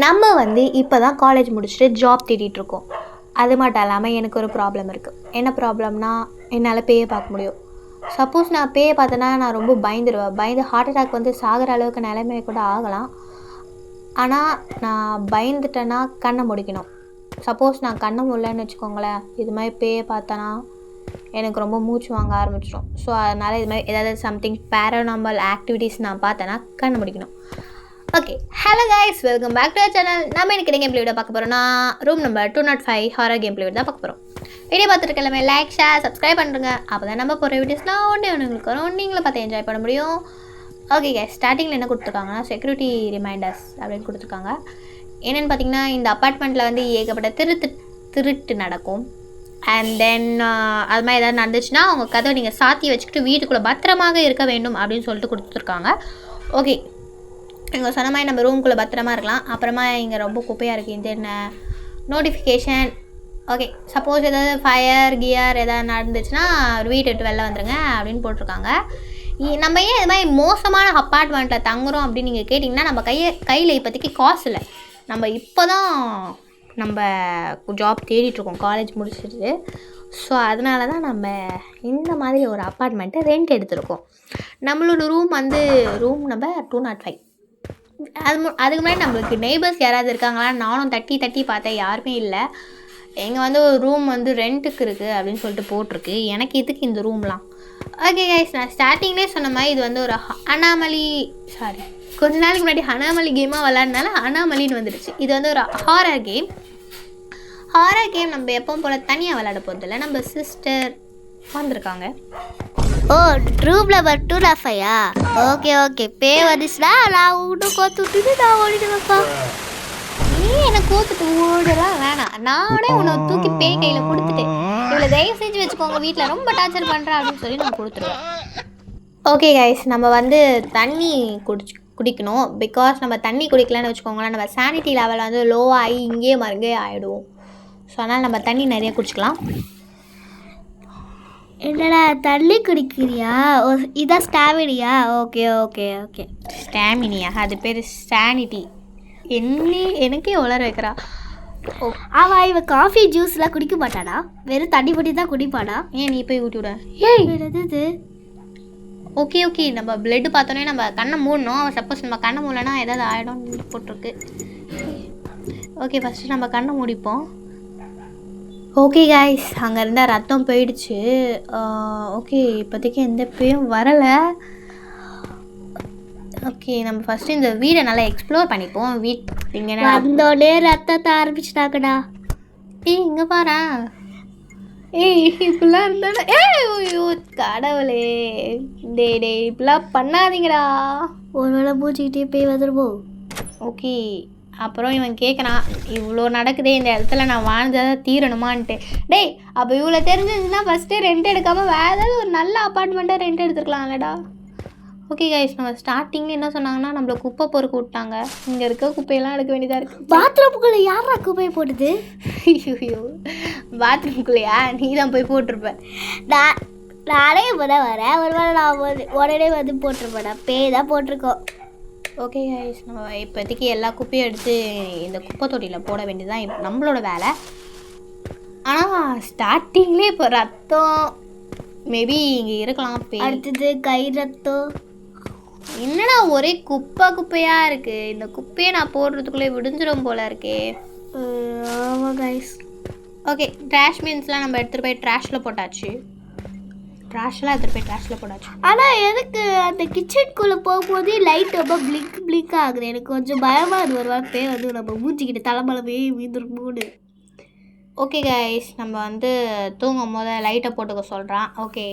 நம்ம வந்து இப்போ தான் காலேஜ் முடிச்சுட்டு ஜாப் தேடிட்டுருக்கோம். அது மட்டும் இல்லாமல் எனக்கு ஒரு ப்ராப்ளம் இருக்குது. என்ன ப்ராப்ளம்னா, என்னால் பேயை பார்க்க முடியும். சப்போஸ் நான் பேயை பார்த்தேன்னா நான் ரொம்ப பயந்துடுவேன். பயந்து ஹார்ட் அட்டாக் வந்து சாகிற அளவுக்கு நிலைமை கூட ஆகலாம். ஆனால் நான் பயந்துட்டேன்னா கண்ணை முடிக்கணும். சப்போஸ் நான் கண்ணை முடியலன்னு வச்சுக்கோங்களேன், இது மாதிரி பேயை பார்த்தேன்னா எனக்கு ரொம்ப மூச்சு வாங்க ஆரம்பிச்சிடும். ஸோ அதனால் இது மாதிரி ஏதாவது சம்திங் பேரானார்மல் ஆக்டிவிட்டீஸ் நான் பார்த்தேன்னா கண்ணை முடிக்கணும். Okay, hello guys, welcome back to channel. நம்ம எனக்கு கேம் பிளே வீடியோ பார்க்க போகிறோம்னா room number 205 horror game play video தான் பார்க்க போகிறோம். வீடியோ பார்த்துட்டு எல்லாமே லைக், ஷேர், சப்ஸ்கிரைப் பண்ணுறங்க. அப்போ தான் நம்ம போகிற வீடியோஸ்லாம் உங்களுக்கு வரும், நீங்களும் பார்த்து என்ஜாய் பண்ண முடியும். ஓகே கைஸ், ஸ்டார்டிங்கில் என்ன கொடுத்துருக்காங்கன்னா செக்யூரிட்டி ரிமைண்டர்ஸ் அப்படின்னு கொடுத்துருக்காங்க. என்னென்னு பார்த்தீங்கன்னா, இந்த அப்பார்ட்மெண்ட்டில் வந்து ஏகப்பட்ட திருட்டு நடக்கும். அண்ட் தென் அது மாதிரி ஏதாவது நடந்துச்சுன்னா அவங்க கதவை நீங்கள் சாத்தி வச்சுக்கிட்டு வீட்டுக்குள்ளே பத்திரமாக இருக்க வேண்டும் அப்படின்னு சொல்லிட்டு கொடுத்துருக்காங்க. ஓகே, இங்கே சொன்ன மாதிரி நம்ம ரூம்குள்ளே பத்திரமா இருக்கலாம். அப்புறமா இங்கே ரொம்ப குப்பையாக இருக்குது. இந்த என்ன நோட்டிஃபிகேஷன். ஓகே, சப்போஸ் ஏதாவது ஃபயர் கியர் எதாவது நடந்துச்சுன்னா வீட்டை விட்டு வெளில வந்துடுங்க அப்படின்னு போட்டிருக்காங்க. நம்ம ஏன் இது மாதிரி மோசமான அப்பார்ட்மெண்ட்டில் தங்குறோம் அப்படின்னு நீங்கள் கேட்டிங்கன்னா, நம்ம கையில் இப்போதைக்கு காசு இல்லை. நம்ம இப்போ தான் நம்ம ஜாப் தேடிட்டுருக்கோம் காலேஜ் முடிச்சுட்டு. ஸோ அதனால தான் நம்ம இந்த மாதிரி ஒரு அப்பார்ட்மெண்ட்டை ரெண்ட் எடுத்துருக்கோம். நம்மளோட ரூம் வந்து ரூம் நம்பர் 205. அதுக்கு முன்னாடி நம்மளுக்கு நெய்பர்ஸ் யாராவது இருக்காங்களா நானும் தட்டி பார்த்தேன், யாருமே இல்லை. எங்கள் வந்து ஒரு ரூம் வந்து ரெண்ட்டுக்கு இருக்குது அப்படின்னு சொல்லிட்டு போட்டிருக்கு. எனக்கு இதுக்கு இந்த ரூம்லாம் ஓகே கைஸ், நான் ஸ்டார்டிங்லேயே சொன்ன மாதிரி இது வந்து ஒரு கொஞ்ச நாளைக்கு முன்னாடி அனாமலி கேமாக விளாட்னால அனாமலின்னு வந்துடுச்சு. இது வந்து ஒரு ஹாரர் கேம். நம்ம எப்பவும் போல் தனியாக விளாட போகிறதில்ல, நம்ம சிஸ்டர் வந்திருக்காங்க. ஓ, ரூம் நம்பர் 205. ஓகே, பே வந்துச்சுன்னா நான் விட்டு கோத்துட்டு நான் ஓடிடுவேன்ப்பா. நீ என்னை கோத்துட்டு ஓடலாம் வேணாம், நானே உன்னை தூக்கி பே கையில் கொடுத்துட்டேன். இவ்வளோ தயவு செஞ்சு வச்சுக்கோங்க, வீட்டில் ரொம்ப டார்ச்சர் பண்ணுறேன் அப்படின்னு சொல்லி நான் கொடுத்துருவேன். ஓகே கைஸ், நம்ம வந்து தண்ணி குடிக்கணும். பிகாஸ் நம்ம தண்ணி குடிக்கலன்னு வச்சுக்கோங்களேன், நம்ம சானிட்டி லெவல் வந்து லோ ஆகி இங்கேயே மருங்கே ஆகிடுவோம். ஸோ அதனால் நம்ம தண்ணி நிறைய குடிச்சிக்கலாம். என்னடா தண்ணி குடிக்கிறியா? இதான் ஸ்டாமினியா? ஓகே. ஸ்டாமினியா? அது பேர் சானிட்டி. எனக்கே உளர வைக்கிறா. இவன் காஃபி ஜூஸ்லாம் குடிக்க மாட்டானா? வெறும் தண்ணி பொட்டி தான் குடிப்பானா? ஏன் நீ போய் ஊட்டி விட? இது ஓகே, நம்ம பிளட்டு பார்த்தோன்னே நம்ம கண்ணை மூடணும். சப்போஸ் நம்ம கண்ணை மூடலைன்னா ஏதாவது ஆகிடும் போட்டிருக்கு. ஓகே, ஃபஸ்ட்டு நம்ம கண்ணை மூடிப்போம். ஓகே கைஸ், அங்கே இருந்தால் ரத்தம் போயிடுச்சு. ஓகே, இப்போதைக்கு எந்த பேயும் வரலை. ஓகே, நம்ம ஃபஸ்ட்டு இந்த வீடை நல்லா எக்ஸ்ப்ளோர் பண்ணிப்போம். இங்கே வந்தோடனே ரத்தத்தை ஆரம்பிச்சிட்டாங்கடா. இங்கே பாரு. இப்படிலாம் இருந்தா ஐயோ கடவுளே, டே இப்படிலாம் பண்ணாதீங்கடா. ஒரு வேளை மூச்சிக்கிட்டே போய் வந்துடுவோம். ஓகே, அப்புறம் இவன் கேட்குறான், இவ்வளோ நடக்குதே இந்த இடத்துல, நான் வாழ்ந்ததாக தீரணுமான்ட்டு. டேய், அப்போ இவ்வளோ தெரிஞ்சிருந்துச்சுன்னா ஃபஸ்ட்டு ரெண்ட் எடுக்காமல் வேறு ஏதாவது ஒரு நல்ல அப்பார்ட்மெண்ட்டாக ரெண்ட் எடுத்துருக்கலாம்லடா. ஓகே கைஸ், நம்ம ஸ்டார்டிங்கில் என்ன சொன்னாங்கன்னா நம்மளை குப்பை பொறுக்க விட்டாங்க. இங்கே இருக்க குப்பையெல்லாம் எடுக்க வேண்டியதாக இருக்குது. பாத்ரூமுக்குள்ளே யாரா குப்பையை போட்டுது? ஐயோ, பாத்ரூமுக்குள்ளேயா? நீ தான் போய் போட்டிருப்பேன். நானே இப்போ தான் வரேன். ஒரு வேளை நான் உடனே வந்து போட்டிருப்பேன். பேய் தான் போட்டிருக்கோம். ஓகே கைஸ், நம்ம இப்போதைக்கு எல்லா குப்பையும் எடுத்து இந்த குப்பை தொட்டியில் போட வேண்டியதுதான் நம்மளோட வேலை. ஆனால் ஸ்டார்டிங்லேயே இப்போ ரத்தம் மேபி இங்கே இருக்கலாம். அடுத்தது கை ரத்தம். என்னடா ஒரே குப்பையாக இருக்குது. இந்த குப்பையை நான் போடுறதுக்குள்ளே விடிஞ்சிடும் போல இருக்கே. ஆமாம் கைஸ். ஓகே, ட்ராஷ் மீன்ஸ்லாம் நம்ம எடுத்துகிட்டு போய் ட்ராஷில் போட்டாச்சு. ஆனால் எனக்கு அந்த கிச்சனுக்குள்ளே போகும்போது லைட் ரொம்ப பிளிங்க் ஆகுது. எனக்கு கொஞ்சம் பயமாக அது. ஒரு வாரம் பேர் வந்து நம்ம மூஞ்சிக்கிட்டு தலைமலமே வீந்துருமோடு. ஓகே கைஸ், நம்ம வந்து தூங்கும் போது லைட்டை போட்டுக்க சொல்கிறான். ஓகே,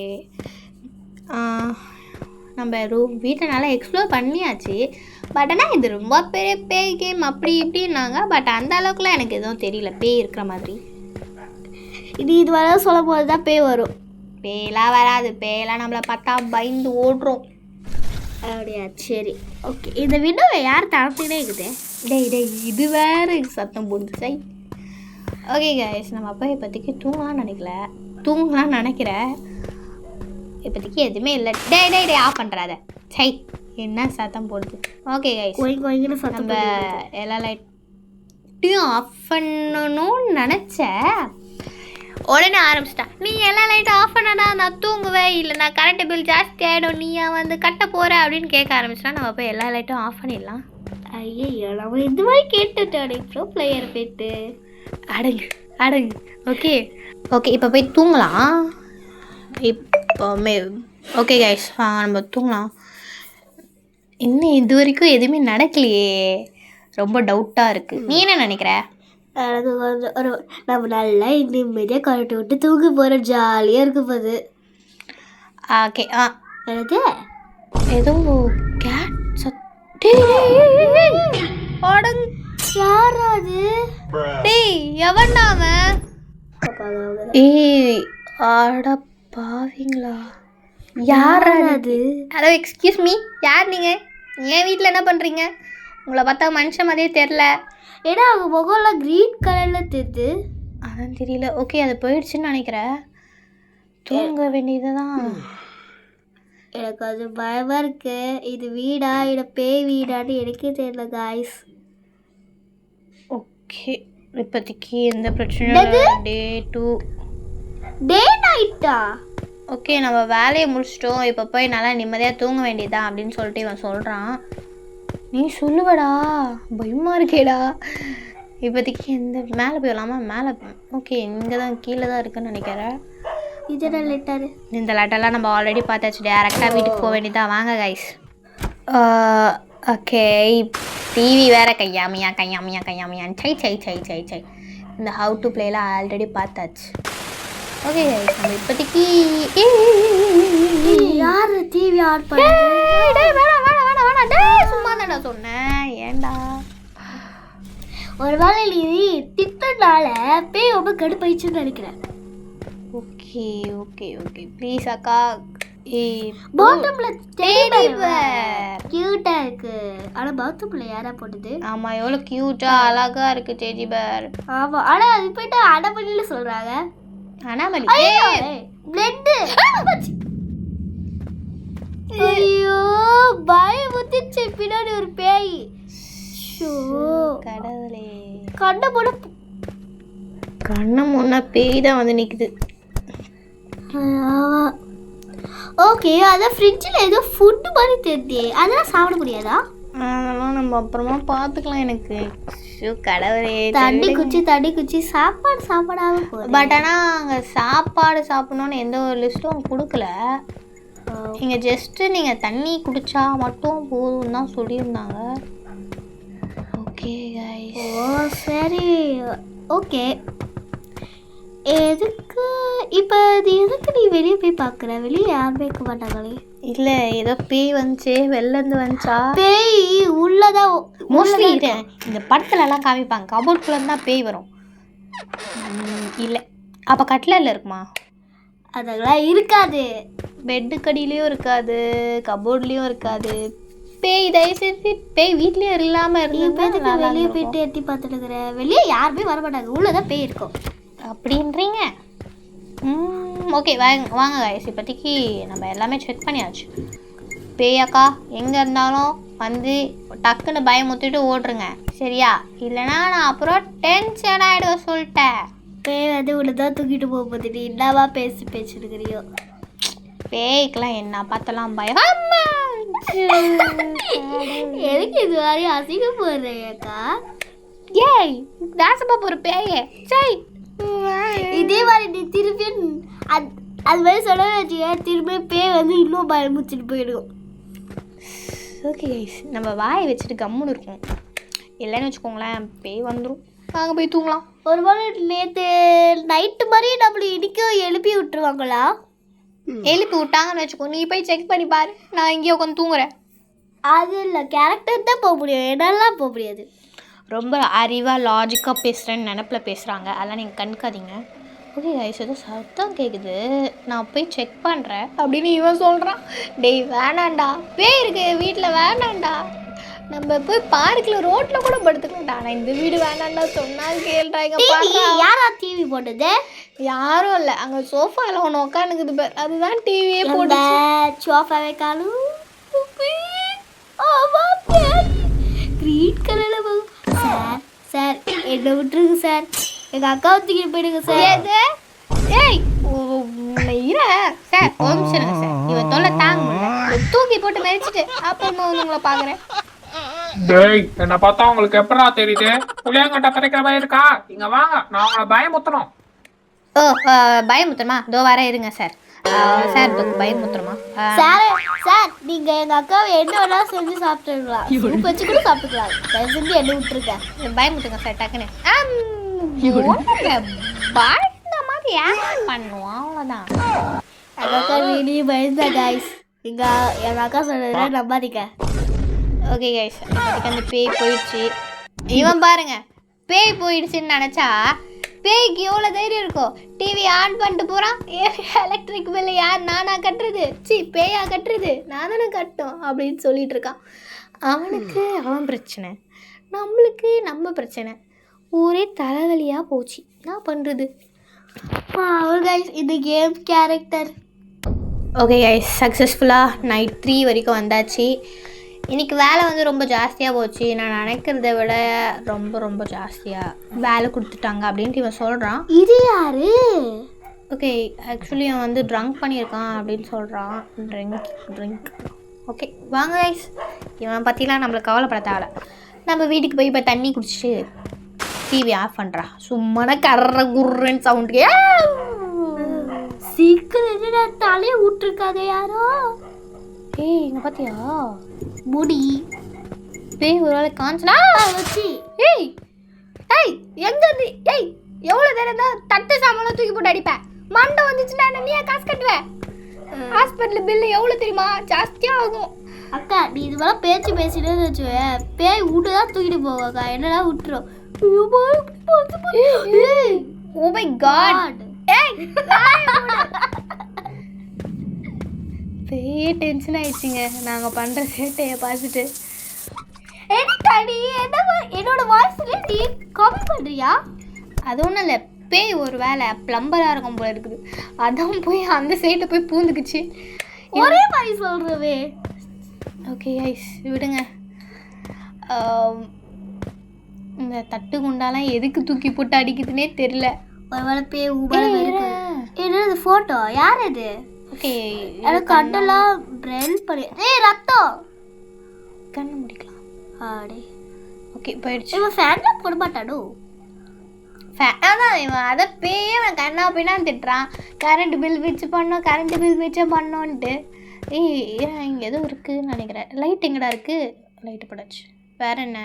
நம்ம வீட்டை நல்லா எக்ஸ்ப்ளோர் பண்ணியாச்சு. பட் ஆனால் இது ரொம்ப பெரிய பேய் கேம் அப்படி இப்படின்னாங்க. பட் அந்த அளவுக்குலாம் எனக்கு எதுவும் தெரியல பேய் இருக்கிற மாதிரி. இது வர சொல்லும் போது தான் பேய் வரும். பேயெல்லாம் வராது. பேயெல்லாம் நம்மளை பார்த்தா பயந்து ஓடுறோம். அப்படியா? சரி, ஓகே. இந்த விண்டோவை யார் தளர்த்துக்கிட்டே இருக்குது? டேய் இது வேறு சத்தம் போடுச்சு. ஓகே கைஸ், நம்ம அப்பா இப்போதைக்கு தூங்கலாம்னு நினைக்கிறேன். இப்போதைக்கு எதுவுமே இல்லை. டே ஆஃப் பண்ணுறாத. சை, என்ன சத்தம் போடுது. ஓகே கைஸ், நம்ம எல்லா லைட்டையும் ஆஃப் பண்ணணும்னு நினச்சேன். உடனே ஆரம்பிச்சிட்டா, நீ எல்லா லைட்டும் ஆஃப் பண்ணனா நான் தூங்குவேன், இல்லை நான் கரண்ட் பில் ஜாஸ்தி ஆகிடும், நீ வந்து கட்ட போகிற அப்படின்னு கேட்க ஆரம்பிச்சிட்டா. நம்ம போய் எல்லா லைட்டும் ஆஃப் பண்ணிடலாம். ஐயோ நம்ம இந்த மாதிரி கேட்டுட்டோம் ப்ரோ பிளேயர் போயிட்டு. அடங்கு அடங்கு. ஓகே ஓகே, இப்போ போய் தூங்கலாம். இப்போ ஓகே கைஸ், நம்ம தூங்கலாம். இன்னும் இது வரைக்கும் எதுவுமே நடக்கலையே, ரொம்ப டவுட்டாக இருக்குது. நீ என்ன நினைக்கிற? அது கொஞ்சம் ஒரு நம்ம நல்லா நிம்மதியாக கரண்ட் விட்டு தூங்க போகிறோம், ஜாலியாக இருக்க போகுது. ஓகே. என்னது ஏதோ கேட் அடங். யாராது? டேய் எவன்டா அவன்? ஏய் அட பாவீங்களா, யாராது? ஹலோ எக்ஸ்கியூஸ் மீ, யார் நீங்கள்? என் வீட்டில் என்ன பண்ணுறீங்க? உங்களை பார்த்தா மனுஷன் மாதிரியே தெரில. ஏன்னா அவங்க முகம்லாம் க்ரீன் கலரில் தெரியுது. அதான் தெரியல. ஓகே அது போயிடுச்சுன்னு நினைக்கிறேன். தூங்க வேண்டியது தான். எனக்கு அது பயமாக இருக்கு. இது வீடா இல்லை பேய் வீடான்னு எனக்கே தெரியல காய்ஸ். ஓகே இப்போதைக்கு எந்த பிரச்சனையும். டே 2 டே நைட்டா? ஓகே நம்ம வேலையை முடிச்சிட்டோம், இப்போ போய் நல்லா நிம்மதியாக தூங்க வேண்டியதான் அப்படின்னு சொல்லிட்டு இவன் சொல்கிறான். நீ சொல்லுவடா, பயமாக இருக்கேடா. இப்போதைக்கு எந்த மேலே போயிடலாமா? மேலே ஓகே இங்கே தான், கீழே தான் இருக்குன்னு நினைக்கிறேன். இதெல்லாம் லெட்டரு. இந்த லெட்டர்லாம் நம்ம ஆல்ரெடி பார்த்தாச்சு. டேரெக்டாக வீட்டுக்கு போக வேண்டியதான். வாங்க கைஸ். ஓகே டிவி வேறு கையாமியான்னு சை. இந்த ஹவு டு பிளேலாம் ஆல்ரெடி பார்த்தாச்சு. ஓகே கைஸ் நம்ம இப்போதைக்கு யார் டிவி ஆன் பண்ண? வேணாம் சும்மா தானே சொன்னேன், ஏண்டா? ஒரு வேளை நீ திட்டனால பேய் ரொம்ப கடுப்பாயிடுச்சுன்னு நினைக்கிறேன். ஓகே ஓகே ஓகே ப்ளீஸ் அக்கா. பாத்ரூம்ல டெடி பேர் கியூட்டா இருக்கு. ஆனா பாத்ரூம்ல யாரா போட்டது? ஆமா எவ்வளோ கியூட்டா அழகா இருக்கு டெடி பேர். ஆமா ஆனா அது போயிட்டு அடமணில சொல்றாங்க. Anomaly blood. ஐயோ பயமுத்திச்சு, பின்னாடி ஒரு பேய். கடவுளே, கண்ணை முன்ன பேய் தான் வந்து நிக்குது. ஓகே அதான் ஃப்ரிட்ஜில் ஏதோ ஃபுட்டு மாதிரி தெரியுது, அதெல்லாம் சாப்பிட முடியாதா? அதெல்லாம் நம்ம அப்புறமா பார்த்துக்கலாம். எனக்கு கடவுளே, தண்ணி குச்சி சாப்பாடாக போகுது. பட் ஆனால் அங்கே சாப்பாடு சாப்பிடணுன்னு எந்த ஒரு லிஸ்ட்டும் அவங்க கொடுக்கல. இங்கே ஜஸ்ட்டு நீங்கள் தண்ணி குடித்தா மட்டும் போதும் தான் சொல்லியிருந்தாங்க. Okay guys. ஓ சரி ஓகே. எதுக்கு இப்போ இது எதுக்கு நீ வெளியே போய் பார்க்குற? வெளியே யாருமே இருக்க மாட்டாங்களே. இல்லை ஏதோ பேய் வந்துச்சு, வெளிலேருந்து வந்துச்சா? பேய் உள்ளதான் மோஸ்ட்லி இந்த படத்துலலாம் காமிப்பாங்க, கபோர்ட்குள்ளே தான் பேய் வரும். இல்லை அப்போ கட்டிலில் இருக்குமா? அதெல்லாம் இருக்காது. பெட்டுக்கடியிலையும் இருக்காது, கபோர்ட்லேயும் இருக்காது. பேய் தயவு செஞ்சு பேய் வீட்லேயே இல்லாமல் இருந்து வெளியே போயிட்டு எட்டி பார்த்துட்டு இருக்கிற. வெளியே யாருமே வர மாட்டாங்க, உள்ளதான் பேய் இருக்கும் அப்படின்றீங்க. ஓகே வாங்க கைஸ், இப்போதைக்கு நம்ம எல்லாமே செக் பண்ணியாச்சு. பேயாக்கா எங்கே இருந்தாலும் வந்து டக்குன்னு பயமுத்திட்டு ஓடுருங்க சரியா? இல்லைனா நான் அப்புறம் டென்ஷன் ஆகிடுவேன் சொல்லிட்டேன். பேய் வந்து உன்னை தான் தூக்கிட்டு போக போகுது. நீ என்னவா பேசிருக்கிறியோ? பேய்க்கெல்லாம் என்ன பார்த்தலாம் பயம். எதுக்கு இது மாதிரி அசிங்கம் போடுறேக்கா? ஏய் தாசப்பா போகிற பேயே சரி. இதே மாதிரி நீ திருப்பி அது மாதிரி சொல்ல வச்சுக்க, திருப்பி பேய் வந்து இன்னும் பயமுச்சிட்டு போயிடும். ஓகே கைஸ் நம்ம வாயை வச்சுட்டு கம்முன்னு இருக்கும். இல்லைன்னு வச்சுக்கோங்களேன் பேய் வந்துடும். நாங்கள் போய் தூங்கலாம். ஒரு வேளை நேற்று நைட்டு மாதிரி நம்மளை இன்றைக்கும் எழுப்பி விட்டுருவாங்களா? எழுப்பி விட்டாங்கன்னு வச்சுக்கோ, நீ போய் செக் பண்ணி பாரு. நான் இங்கேயே உட்காந்து தூங்குறேன். அது இல்லை, கேரக்டர் தான் போக முடியும், என்னெல்லாம் போக முடியாது. ரொம்ப அறிவாக லாஜிக்காக பேசுகிறேன்னு நினப்பில் பேசுகிறாங்க, அதெல்லாம் நீங்கள் கண்காதீங்க. ஓகே கைஸ் ஏதோ சத்தம் கேட்குது, நான் போய் செக் பண்ணுறேன் அப்படின்னு இவன் சொல்கிறான். டேய் வேணாண்டா, பேய் இருக்கு வீட்டில், வேணாண்டா, நம்ம போய் பார்க்கில் ரோட்டில் கூட படுத்துக்கலாம்டா. நான் இந்த வீடு வேணாண்டா சொன்னால் கேள்றாங்க. யாரா டிவி போட்டது? யாரும் இல்லை, அங்கே சோஃபாவில் ஒன்று உட்காந்துக்குது பேர், அதுதான் டிவியே போட்டு. சோஃபாவே காலும் கிரீன் கலரில் சார் என்ன விட்டுருங்க சார், எங்கள் அக்காவை தூக்கிட்டு போயிடுங்க சார். எது? ஏய் இரு சார், ஒரு நிமிஷம் இருங்க சார். இவன் தொல்லை தாங்க முடியல. தூக்கி போட்டு மறிச்சிட்டு அப்புறமா வந்து உங்களை பார்க்குறேன். டேய், என்ன பார்த்தா உங்களுக்கு எப்படா தெரியுது? புளியாங்கட்ட பறிக்கிற மாதிரி இருக்கா? இங்க வாங்க, நான் உங்களை பயமுத்தணும். ஓ பயமுத்துறமா? இதோ வர இருங்க சார். சார் இதுக்கு பயமுத்துறமா? சார் சார், நீங்கள் எங்கள் அக்காவை என்ன வேணாலும் செஞ்சு சாப்பிட்டுருக்கலாம், சூப் வச்சு கூட சாப்பிட்டுக்கலாம். தயவு செஞ்சு என்ன விட்டுருக்கேன். பயமுத்துங்க சார் டக்குன்னு. பயந்த மாதிரி ஏன் பண்ணுவோம், அவ்வளோதான். எங்கள் அக்கா நீ பயந்தா கைஸ். எங்கள் அக்கா சொன்னதை நம்பாதீங்க. ஓகே கைஸ், அதுக்கு அந்த பேய் போயிடுச்சு. இவன் பாருங்க, பேய் போயிடுச்சுன்னு நினச்சா பேய்க்கு எவ்வளோ தைரியம் இருக்கும். டிவி ஆன் பண்ணிட்டு போகிறான். எலக்ட்ரிக் பில்லு யார் நானா கட்டுறது? பேயா கட்டுறது? நான் தானே கட்டோம் அப்படின்னு சொல்லிட்டு இருக்கான். அவனுக்கு அவன் பிரச்சனை, நம்மளுக்கு நம்ம பிரச்சனை. ஒரே தலைவலியாக போச்சு. என்ன பண்ணுறது? கைஸ், இந்த கேம் கேரக்டர். ஓகே கைஸ், சக்ஸஸ்ஃபுல்லாக நைட் 3 வரைக்கும் வந்தாச்சு. இன்றைக்கி வேலை வந்து ரொம்ப ஜாஸ்தியாக போச்சு. நான் நினைக்கிறத விட ரொம்ப ரொம்ப ஜாஸ்தியாக வேலை கொடுத்துட்டாங்க அப்படின்ட்டு இவன் சொல்கிறான். இது யாரு? ஓகே, ஆக்சுவலி அவன் வந்து ட்ரங்க் பண்ணியிருக்கான் அப்படின்னு சொல்கிறான். ட்ரிங்க் ஓகே வாங்க கைஸ், இவன் பற்றிலாம் நம்மளுக்கு கவலைப்பட தேவை. நம்ம வீட்டுக்கு போய் இப்போ தண்ணி குடிச்சிட்டு டிவி ஆஃப் பண்ணுறா. சும்மான கர்ற குர்றன்னு சவுண்டு. சீக்கிரம் என்ன தலையை விட்டுருக்காங்க யாரோ. ஏய் இங்கே பார்த்தியா முடி பேய் ஒரு வேலை காஞ்சனா வச்சு. ஏய் ஏய் எங்க இருந்து? ஏய் எவ்வளோ நேரம் தான் தட்டு சாமான்லாம் தூக்கி போட்டு அடிப்பேன். மண்டை வந்துச்சுன்னா என்ன நீயே காசு கட்டுவேன்? ஹாஸ்பிட்டல் பில்லு எவ்வளோ தெரியுமா? ஜாஸ்தியாக ஆகும். அக்கா, நீ இது மாதிரி பேச்சு பேசிட்டு வச்சுவேன், பேய் விட்டு தான் தூக்கிட்டு போவாக்கா. என்னடா விட்டுரும். Oh my god. ஏய் பெரிய டென்ஷன் ஆயிடுச்சுங்க நாங்கள் பண்ணுற சேட்டையை பார்த்துட்டு. என்னோட வாய்ஸ்ல நீ காப்பி பண்றியா? அது ஒன்றும் இல்லை, பேய் ஒரு வேலை ப்ளம்பராக இருக்கும் போல இருக்குது. அதான் போய் அந்த சைட்டை போய் பூந்துக்குச்சு. ஒரே மாதிரி சொல்றவே. ஓகே ஐஸ் விடுங்க. இந்த தட்டு குண்டாலாம் எதுக்கு தூக்கி போட்டு அடிக்குதுன்னே தெரியல. ஒருவேளை பேய் என்னது ஃபோட்டோ? யார் இது? ஓகே எனக்கு கண்ணெல்லாம் பிரெயின் பண்ணி. ரத்தம். கண்ணு முடிக்கலாம். ஆடே ஓகே போயிடுச்சு. இவன் ஃபேன்லாம் போட மாட்டானோ? அதான் இவன் அதை பேயே அவன் கண்ணா பின்னா திட்டுறான். கரண்ட் பில் வச்சு பண்ணோம், கரண்ட் பில் வச்சு பண்ணோன்ட்டு. இங்கே எதுவும் இருக்குதுன்னு நினைக்கிறேன். லைட் எங்கடா இருக்குது? லைட்டு படாச்சு. வேற என்ன?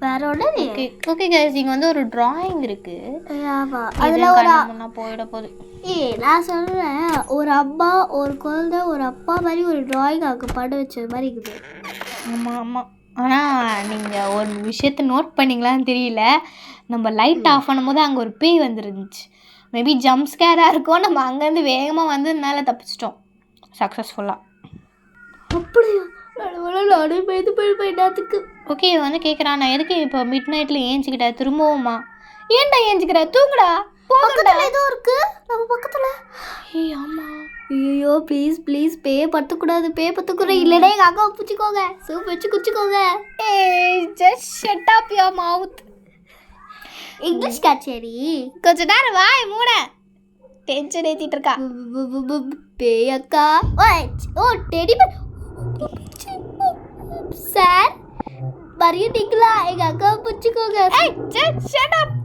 வேற ஒன்று. ஓகே ஓகே கைஸ், இங்கே வந்து ஒரு டிராயிங் இருக்குது. ஆமாம், அதில் ஒரு போயிட போகுது. நான் சொல்கிறேன், ஒரு அம்மா ஒரு குழந்தை ஒரு அப்பா மாதிரி ஒரு டிராயிங் அங்கே பட வச்சது மாதிரி இருக்குது. ஆமாம் ஆமாம். ஆனால் நீங்கள் ஒரு விஷயத்தை நோட் பண்ணிங்களான்னு தெரியல, நம்ம லைட் ஆஃப் பண்ணும்போது அங்கே ஒரு பேய் வந்துருந்துச்சு. மேபி ஜம்ப் ஸ்கேராக இருக்கும். நம்ம அங்கேருந்து வேகமாக வந்ததுனால தப்பிச்சிட்டோம் சக்ஸஸ்ஃபுல்லாக. அப்படியா? நானே பயந்து போயிடாதுக்கு. ஓகே வந்து கேட்குறான், நான் எதுக்கு இப்போ மிட் நைட்டில் ஏஞ்சிக்கிட்டேன் திரும்பவுமா? ஏன்டா ஏஞ்சிக்கிற? தூங்குடா. பக்கத்தில் ஏதோ இருக்கு நம்ம பக்கத்தில். ஏய் ஆமாம். ஐயோ ப்ளீஸ் ப்ளீஸ், பேய பற்றக்கூடாது, பேய பற்றக்கூட இல்லைடா. எங்கள் அக்காவை பிடிச்சிக்கோங்க, சூப் வச்சு குச்சிக்கோங்க. ஏய் just shut up your mouth. English காட்சேரி. கொஞ்ச நேரம் வாய் மூட. டென்ஷன் ஏற்றிட்டு இருக்கா பேய் அக்கா. ஓ டெடி சார், மரியாதைங்களா எங்கள் அக்காவை பிடிச்சிக்கோங்க. Shut up.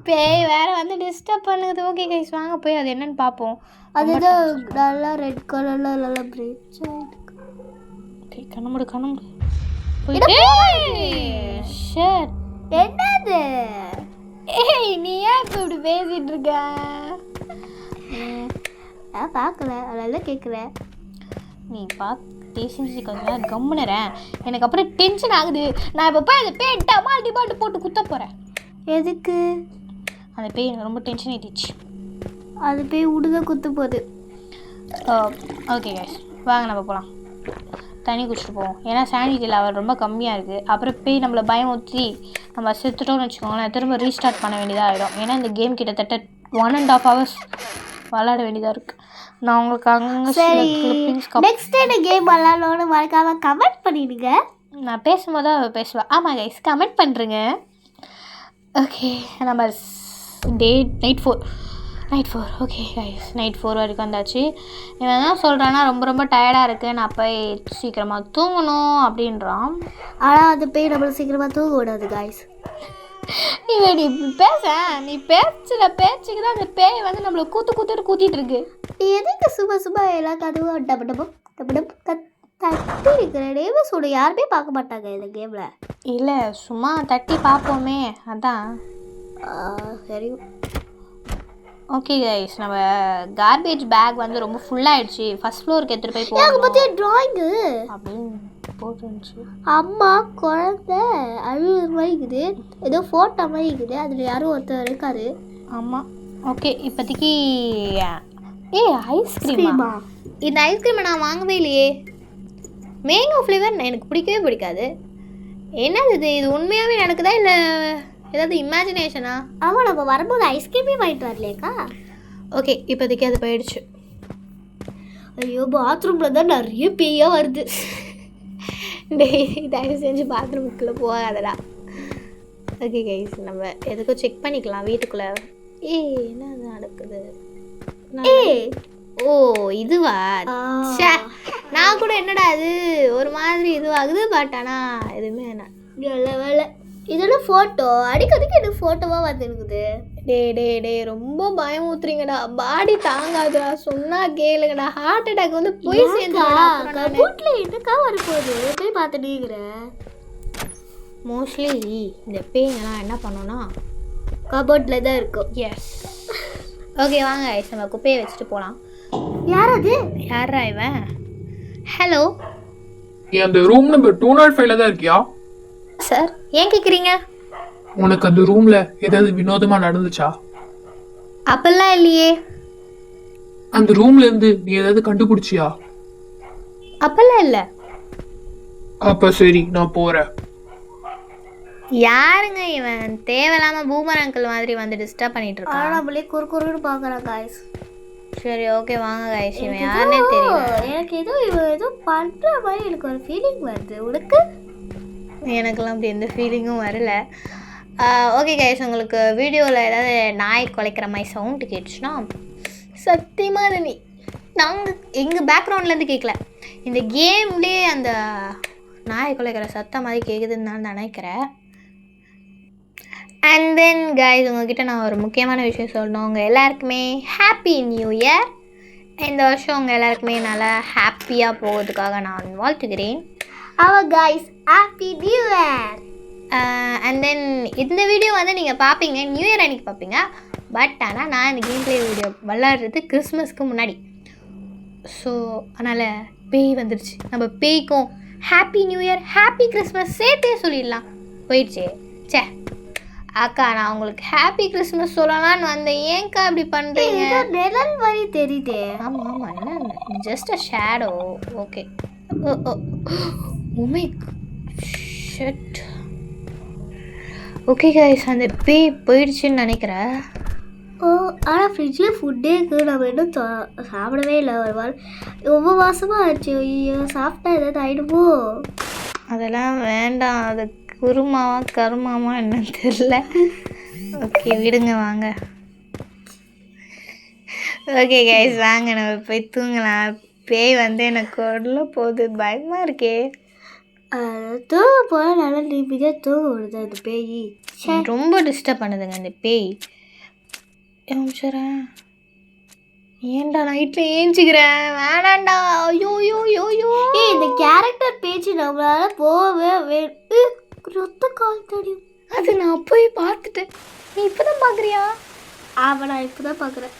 பேய் வேற வந்து டிஸ்டர்ப் பண்ணுது. ஓகே கைஸ் வாங்க போய் அது என்னன்னு பார்ப்போம். அதுதான் நல்லா ரெட் கலரில் நல்லா பிரைட் ஆகிருக்கு. ஓகே கண்ணமுடு கண்ணமுடு. என்னது? ஏய் நீ ஏன் இப்போ இப்படி பேசிகிட்டு இருக்க? நான் பார்க்கல, அதெல்லாம் கேட்குறேன். நீ பேசிச்சு கொஞ்சம் நேரம் கம்முனுறேன். எனக்கு அப்புறம் டென்ஷன் ஆகுது. நான் இப்போ போய் அந்த பேய் டமால் டிபால்ட்டு போட்டு குத்த போகிறேன். எதுக்கு? அந்த பேய் எனக்கு ரொம்ப டென்ஷன் ஆகிடுச்சு. அது பேய் விடுத குத்த போகுது. ஓகே கைஸ் வாங்க நம்ம போகலாம். தண்ணி குடிச்சிட்டு போவோம். ஏன்னா சானிட்டி லெவல் ரொம்ப கம்மியாக இருக்குது. அப்புறம் பேய் நம்மளை பயம் ஊற்றி நம்ம செத்துட்டோம்னு வச்சுக்கோங்களேன், திரும்ப ரீஸ்டார்ட் பண்ண வேண்டியதாக ஆகிடும். ஏன்னா இந்த கேம் கிட்டத்தட்ட 1.5 hours விளாட வேண்டியதாக இருக்குது. நான் உங்களுக்கு அங்கங்கே நெக்ஸ்ட் என்ன கேம் விளாடணும்னு மறக்காம கமெண்ட் பண்ணிடுங்க. நான் பேசும்போது அவள் பேசுவாள். ஆமாம் கைஸ், கமெண்ட் பண்ணுறேங்க. ஓகே, நம்ம night four. Okay guys, night 4 வரைக்கும் வந்தாச்சு. இவன் என்ன சொல்கிறான்னா, ரொம்ப டயர்டாக இருக்குது, நான் போய் சீக்கிரமாக தூங்கணும் அப்படின்றான். ஆனால் அந்த பேய் நம்மளை சீக்கிரமாக தூங்க விடாது காய்ஸ். இவன் நீ பேச்சுக்கு தான் அந்த பேய் வந்து நம்மளை கூத்திட்டு இருக்கு. நீ எதுக்கு சும்மா எல்லாம் கதவும் டப்பு தட்டி இருக்கிற சொல்ல யாருமே பார்க்க மாட்டாங்க இந்த கேமில். இல்லை, சும்மா தட்டி பார்ப்போமே, அதான். சரி ஓகே கைஸ், நம்ம கார்பேஜ் பேக் வந்து ரொம்ப ஃபுல்லாகிடுச்சு. ஃபர்ஸ்ட் ஃப்ளோருக்கு எடுத்துகிட்டு போய் போகணும் பற்றி ட்ராயிங்கு அப்படின்னு போட்டுருந்துச்சு. அம்மா குழந்தை அழுகுற மாதிரி இருக்குது, ஏதோ ஃபோட்டோ மாதிரி இருக்குது, அதில் யாரும் ஒருத்தர் இருக்காரு. ஆமாம். ஓகே, இப்போதைக்கு ஐஸ்கிரீமா? இந்த ஐஸ்கிரீமை நான் வாங்கவே இல்லையே. மேங்கோ ஃப்ளேவர் எனக்கு பிடிக்கவே பிடிக்காது. என்னது இது உண்மையாகவே நடக்குதா இல்லை ஏதாவது இமேஜினேஷனா? ஆமாம், நம்ம வரும்போது ஐஸ்கிரீமே வாங்கிட்டு வரலையாக்கா? ஓகே, இப்போதைக்கு அது போயிடுச்சு. ஐயோ, பாத்ரூமில் தான் நிறைய பேயாக வருது. தயவு செஞ்சு பாத்ரூமுக்குள்ளே போகாதடா. ஓகே கைஸ், நம்ம எதுக்கும் செக் பண்ணிக்கலாம் வீட்டுக்குள்ளே. என்ன நடக்குது? ஓ இதுவா? நான் கூட என்னடா அது ஒரு மாதிரி இதுவாகுது, பட் ஆனால் எதுவுமே என்ன நல்ல வேலை. இதெல்லாம் ஃபோட்டோ அடிக்கடிக்கு எனக்கு ஃபோட்டோவாக வந்துருக்குது. டே ரொம்ப பயமுத்துறீங்கடா, பாடி தாங்காதுடா, சொன்னா கேளுங்கடா, ஹார்ட் அட்டாக் வந்து போய் சேர்ந்துடா. வீட்டில் என்னக்கா வரப்போகுது போய் பார்த்துட்டீங்கிறேன். மோஸ்ட்லி இந்த பேய்ங்கெல்லாம் என்ன பண்ணோன்னா கபோர்டில் தான் இருக்கும். எஸ். ஓகே வாங்க ஐஸ், நம்ம குப்பையை வச்சுட்டு போகலாம். யாரா இவன்? ஹலோ, நீ அந்த ரூம் நம்பர் 205ல தான் இருக்கியா? சார் ஏன் கேட்குறீங்க? உனக்கு அந்த ரூம்ல ஏதாவது வினோதமா நடந்துச்சா? அப்பெல்லாம் இல்லையே. அந்த ரூம்ல இருந்து நீ ஏதாவது கண்டுபிடிச்சியா? அப்பெல்லாம் இல்லை. அப்ப சரி, நான் போறேன். யாருங்க இவன்? தேவையில்லாம பூமர் அங்கிள் மாதிரி வந்து டிஸ்டர்ப் பண்ணிட்டு இருக்கான். நம்மளே குறுன்னு பார்க்குறான் காய்ஸ். சரி ஓகே வாங்க காய்ஸ், இவன் யாருன்னே தெரியல. எனக்கு இவன் ஏதோ பண்ணுற மாதிரி எனக்கு ஒரு ஃபீலிங் வருது. உனக்கு? எனக்கெல்லாம் அப்படி எந்த ஃபீலிங்கும் வரல. ஓகே கைஸ், உங்களுக்கு வீடியோவில் ஏதாவது நாய் குலைக்கிற மாதிரி சவுண்டு கேட்டுச்சுன்னா சத்தியமாக அது நாங்கள் எங்கள் பேக்ரவுண்ட்லேருந்து கேட்கல, இந்த கேம்லேயே அந்த நாய் குலைக்கிற சத்தம் மாதிரி கேட்குதுன்னு நான் நினைக்கிறேன். அண்ட் தென் கைஸ், உங்ககிட்ட நான் ஒரு முக்கியமான விஷயம் சொல்லணும். உங்கள் எல்லாருக்குமே ஹாப்பி நியூ இயர். இந்த வருஷம் உங்கள் எல்லாருக்குமே நல்லா ஹாப்பியாக போகிறதுக்காக நான் வாழ்த்துக்கிறேன். Guys, happy new year. And then இந்த வீடியோ வந்து நீங்கள் பார்ப்பீங்க நியூ இயர் அன்றைக்கி பார்ப்பீங்க. பட் ஆனால் நான் இந்த கேம் ப்ளே வீடியோ விளாட்றது கிறிஸ்மஸ்க்கு முன்னாடி. ஸோ அதனால் பேய் வந்துடுச்சு. நம்ம பேய்க்கும் happy new year happy Christmas சேர்த்தே சொல்லிடலாம். போயிடுச்சு. சே அக்கா, நான் உங்களுக்கு ஹாப்பி கிறிஸ்மஸ் சொல்லலான்னு வந்தேன், ஏன்க்கா இப்படி பண்ணுறீங்க? நிழல் மாதிரி தெரியுதே. ஆமாம் என்ன, just a shadow. Okay. Oh my shit. Okay guys, அந்த பேய் போயிடுச்சுன்னு நினைக்கிறேன். ஆனால் ஃப்ரிட்ஜில் ஃபுட்டே இருக்குது, நம்ம இன்னும் சாப்பிடவே இல்லை. ஒரு வாரம் ரொம்ப மாதமாக ஆச்சு. ஐயோ, சாப்பிட்டா ஏதாவது ஆகிடுமோ? அதெல்லாம் வேண்டாம், அது குருமாவா கருமாவா என்னன்னு தெரில. ஓகே விடுங்க வாங்க. ஓகே கைஸ், வாங்க நம்ம போய் தூங்கலாம். பேய் வந்து எனக்கு கொள்ள போகுது, பயமாக இருக்கே. தூங்க போனால் நல்லா நிம்மதியாக தூங்க விடுது அந்த பேய். ரொம்ப டிஸ்டர்ப் பண்ணுதுங்க அந்த பேய். ஏன்டா நைட்டில் ஏஞ்சிக்கிறேன், வேணாண்டா. ஐயோ இந்த கேரக்டர் பேச்சு நம்மளால போகவே ரத்த கால் தெரியும். அது நான் போய் பார்த்துட்டேன். நீ இப்போ தான் பார்க்குறியா? ஆமாம், நான் இப்போ தான் பார்க்குறேன்.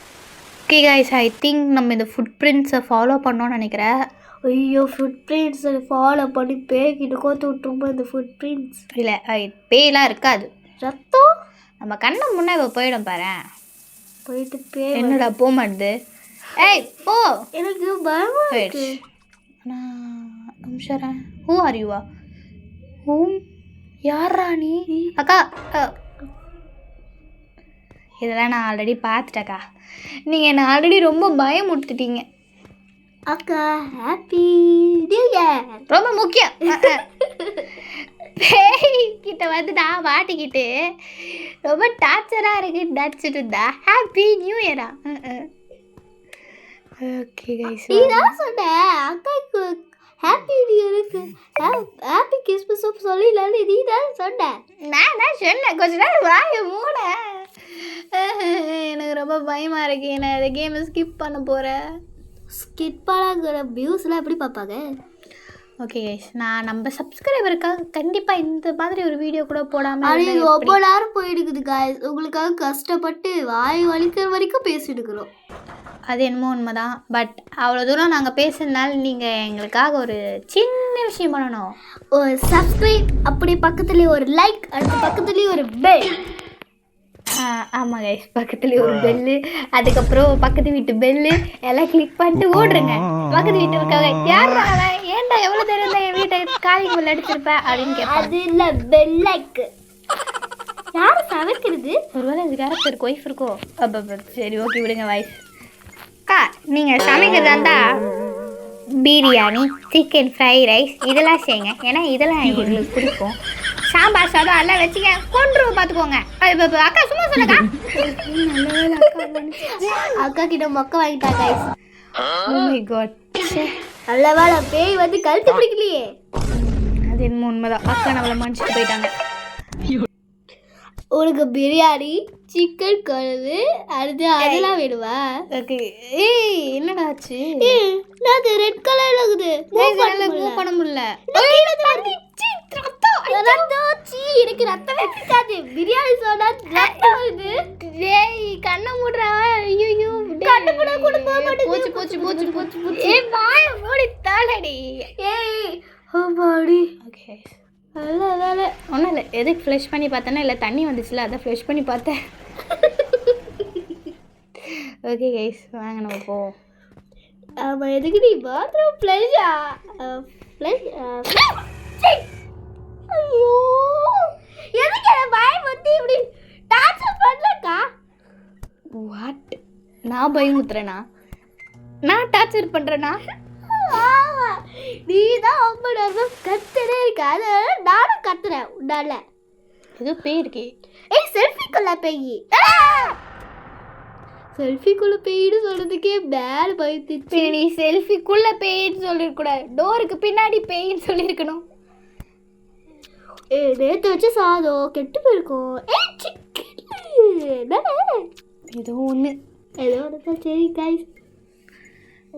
ஓகே கைஸ், ஐ திங்க் நம்ம இந்த ஃபுட் பிரிண்ட்ஸை ஃபாலோ பண்ணோன்னு நினைக்கிறேன். ஐயோ, ஃபுட் பிரிண்ட்ஸை ஃபாலோ பண்ணி பேய்கிட்ட கோத்து விட்டுருமா இந்த ஃபுட் பிரிண்ட்ஸ்? இல்லை, பேயெலாம் இருக்காது. ரத்தம் நம்ம கண்ணை முன்னே இப்போ போயிடும் பாரு. போயிட்டு பேய் என்னடா போக மாட்டுது? ஏய் போ. எனக்கு பயமாக இருக்கு. நான் ஹூ ஆர் யூவா? யாரா நீ? அக்கா, இதெல்லாம் நான் ஆல்ரெடி பார்த்துட்டேக்கா. நீங்கள் என்னை ஆல்ரெடி ரொம்ப பயமுறுத்திட்டீங்க. அக்கா ஹாப்பி நியூ இயர். ரொம்ப முக்கியம். பேய் கிட்ட வந்து நான் மாட்டிக்கிட்டு ரொம்ப டார்ச்சராக இருக்குன்னு நினச்சிட்டு இருந்தா ஹாப்பி நியூ இயரா? ஓகே கைஸ், நீ தான் சொன்ன அக்காவுக்கு ஹாப்பி நியூ இயருக்கு ஹாப்பி கிறிஸ்மஸ் சொல்லிடலான்னு நீ தான் சொன்ன. நான் தான் சொன்னேன் கொஞ்ச நேரம் வாய மூட. எனக்கு ரொம்ப பயமாக இருக்கு. நான் இந்த கேமை ஸ்கிப் பண்ண போகிறேன். ஸ்கிப் பண்ணாங்கிற வியூஸ்லாம் எப்படி பார்ப்பாங்க? ஓகே கைஸ், நான் நம்ம சப்ஸ்கிரைபருக்காக கண்டிப்பாக இந்த மாதிரி ஒரு வீடியோ கூட அது போடாமல் ரொம்ப நேரம் போயிடுக்குது காய்ஸ். உங்களுக்காக கஷ்டப்பட்டு வாய் வலிக்கிற வரைக்கும் பேசிட்டுக்கிறோம். அது என்னமோ உண்மைதான். பட் அவ்வளோ தூரம் நாங்கள் பேசுறதுனால நீங்கள் எங்களுக்காக ஒரு சின்ன விஷயம் பண்ணணும். ஒரு சப்ஸ்கிரைப், அப்படி பக்கத்துலேயே ஒரு லைக், அடுத்த பக்கத்துலேயே ஒரு பெல். ஆமாம் கைஸ், பக்கத்துலேயே ஒரு பெல்லு, அதுக்கப்புறம் பக்கத்து வீட்டு பெல்லு எல்லாம் கிளிக் பண்ணிட்டு ஓடுறேங்க. பக்கத்து வீட்டு இருக்காங்க, யாரா ஏன்டா எவ்வளோ தெரியும் என் வீட்டை காலிங் பெல் அடிச்சிருப்பேன் அப்படின்னு கேட்பாங்க. அது இல்லை பெல் லைக். யார் சமைக்கிறது? ஒருவேளை இது கேரக்டருக்கு ஒய்ஃப் இருக்கோ? சரி ஓகே விடுங்க வாய்ஸ். அக்கா நீங்கள் சமைக்கிறதா இருந்தால் பிரியாணி, சிக்கன் ஃப்ரை ரைஸ் இதெல்லாம் செய்யுங்க. ஏன்னா இதெல்லாம் எங்களுக்கு பிடிக்கும். சாம்பார் சாதம் எல்லாம் வச்சுக்க கொண்டுருவ பார்த்துக்கோங்க. அக்கா சும்மா சொல்லுங்க. அக்கா கிட்ட மொக்க வாங்கிட்டா கைஸ். ஓ மை காட், நல்ல வேலை பேய் வந்து கழுத்து பிடிக்கலையே. அது என்னமோ உண்மைதான். அக்கா நம்மளை மன்னிச்சுட்டு போயிட்டாங்க. உனக்கு பிரியாணி, சிக்கன் குழம்பு, அடுத்து அதெல்லாம் வேணுமா? ஓகே. ஏய் என்னடா ஆச்சு? அது ரெட் கலர்ல இருக்குது. மூவ் பண்ண முடியல. எனக்கு ரத்தமே பிடிக்காது. பிரியாணி சொன்னா ரத்தம் வருது. டேய் கண்ணை மூடுறா. ஐயோ கண்ணு கூட கூட போக மாட்டேங்குது. போச்சு போச்சு போச்சு போச்சு போச்சு. ஏய் வாய மூடி தாளடி. ஏய் ஓ பாடி. ஓகே அதனால ஒன்றும் இல்லை. எதுக்கு ஃப்ளஷ் பண்ணி பார்த்தேன்னா இல்லை தண்ணி வந்துச்சுல அதான் ஃப்ளஷ் பண்ணி பார்த்தேன். ஓகே கைஸ் வாங்க நம்ம போவோம். ஆமாம், எதுக்கு நீ பாத்ரூம் ஃப்ளஷா? ஐயோ எதுக்கு என் வாய் வந்து இப்படி டார்ச்சர் பண்ணலக்கா? வாட்? நான் பயமுத்துறேனா? நான் டார்ச்சர் பண்ணுறேனா? நீ தான் ரொம்ப நேரம் கத்துனே இருக்க, அதனால நானும் கத்துறேன் உன்னால. ஏதோ பேய் இருக்கே. ஏய் செல்ஃபிக்குள்ள பேய். செல்ஃபிக்குள்ள பேய்னு சொல்றதுக்கே மேல பயந்துச்சு. நீ செல்ஃபிக்குள்ளே பேயின்னு சொல்லிருக்கூடாது, டோருக்கு பின்னாடி பேயின்னு சொல்லியிருக்கணும். நேற்று வச்ச சாதம் கெட்டு போயிருக்கோம். ஏதோ ஒன்று ஏதோ ஒன்று. சரி கைஸ்.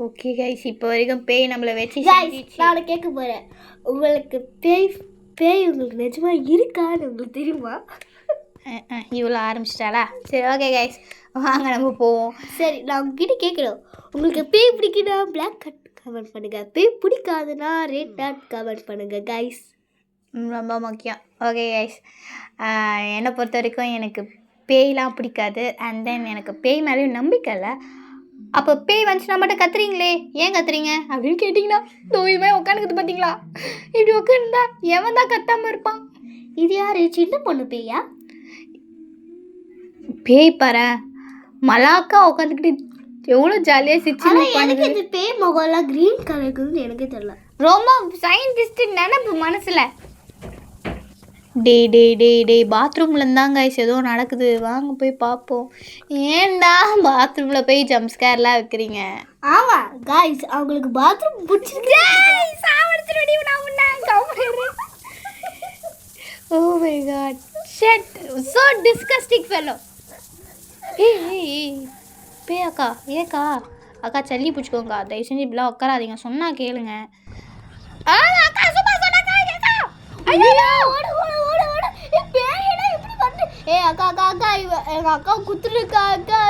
ஓகே கைஸ், இப்போ வரைக்கும் பேய் நம்மளை வச்சு கைஸ் நான் கேட்க போகிறேன். உங்களுக்கு பேய் உங்களுக்கு நிஜமா இருக்கான்னு உங்களுக்கு தெரியுமா? இவ்வளோ ஆரம்பிச்சிட்டாளா? சரி ஓகே கைஸ் வாங்க நம்ம போவோம். சரி நான் உங்ககிட்ட கேட்குறோம். உங்களுக்கு பேய் பிடிக்குன்னா பிளாக் கட் கமெண்ட் பண்ணுங்க, பேய் பிடிக்காதுன்னா ரெட் டாட் கமெண்ட் பண்ணுங்க கைஸ். ரொம்ப முக்கியம். ஓகே கைஸ், என்னை பொறுத்த வரைக்கும் எனக்கு பேய்லாம் பிடிக்காது. அண்ட் தென் எனக்கு பேய் மேலேயும் நம்பிக்கை இல்லை. அப்போ பேய் வந்துச்சுன்னா மட்டும் கத்துறீங்களே, ஏன் கத்துறீங்க அப்படின்னு கேட்டிங்கன்னா தோயுமே உட்காந்துக்குது பார்த்தீங்களா? இப்படி உட்காந்துருந்தா எவன் தான் கத்தாமல் இருப்பான்? இது யாரு? சின்ன பொண்ணு பேயா? பேய் பாரு மலாக்கா உட்காந்துக்கிட்டு எவ்வளோ ஜாலியாக சிரிச்சு. எனக்கு இந்த பேய் முகம்லாம் க்ரீன் கலர் இருக்குதுன்னு எனக்கே தெரியல. ரொம்ப சயின்டிஸ்ட் நினைப்பு மனசில். டே டே டே டே பாத்ரூமில் இருந்தாங்க கைஸ் ஏதோ நடக்குது, வாங்க போய் பார்ப்போம். ஏன்டா பாத்ரூமில் போய் ஜம்ப் ஸ்கேர்லாம் வைக்கிறீங்க? ஆமாம் கைஸ், அவங்களுக்கு பாத்ரூம் பிடிச்சிருக்கு. Oh my god, shit, so disgusting fellow. ஏய் பேய் அக்கா, ஏக்கா அக்கா சல்லி பிடிச்சிக்கோங்க, தயவு செஞ்சு இப்படிலாம் உட்காராதீங்க, சொன்னால் கேளுங்க. அக்கா சும்மா சொன்னாக்கா கேக்கா. ஐயோ ஓடு ஓடு ஓடு ஓடு. பேயடா இப்படி பண்ணு. ஏய் அக்கா அக்கா அக்கா எங்க அக்கா குத்துருக்கா அக்கா.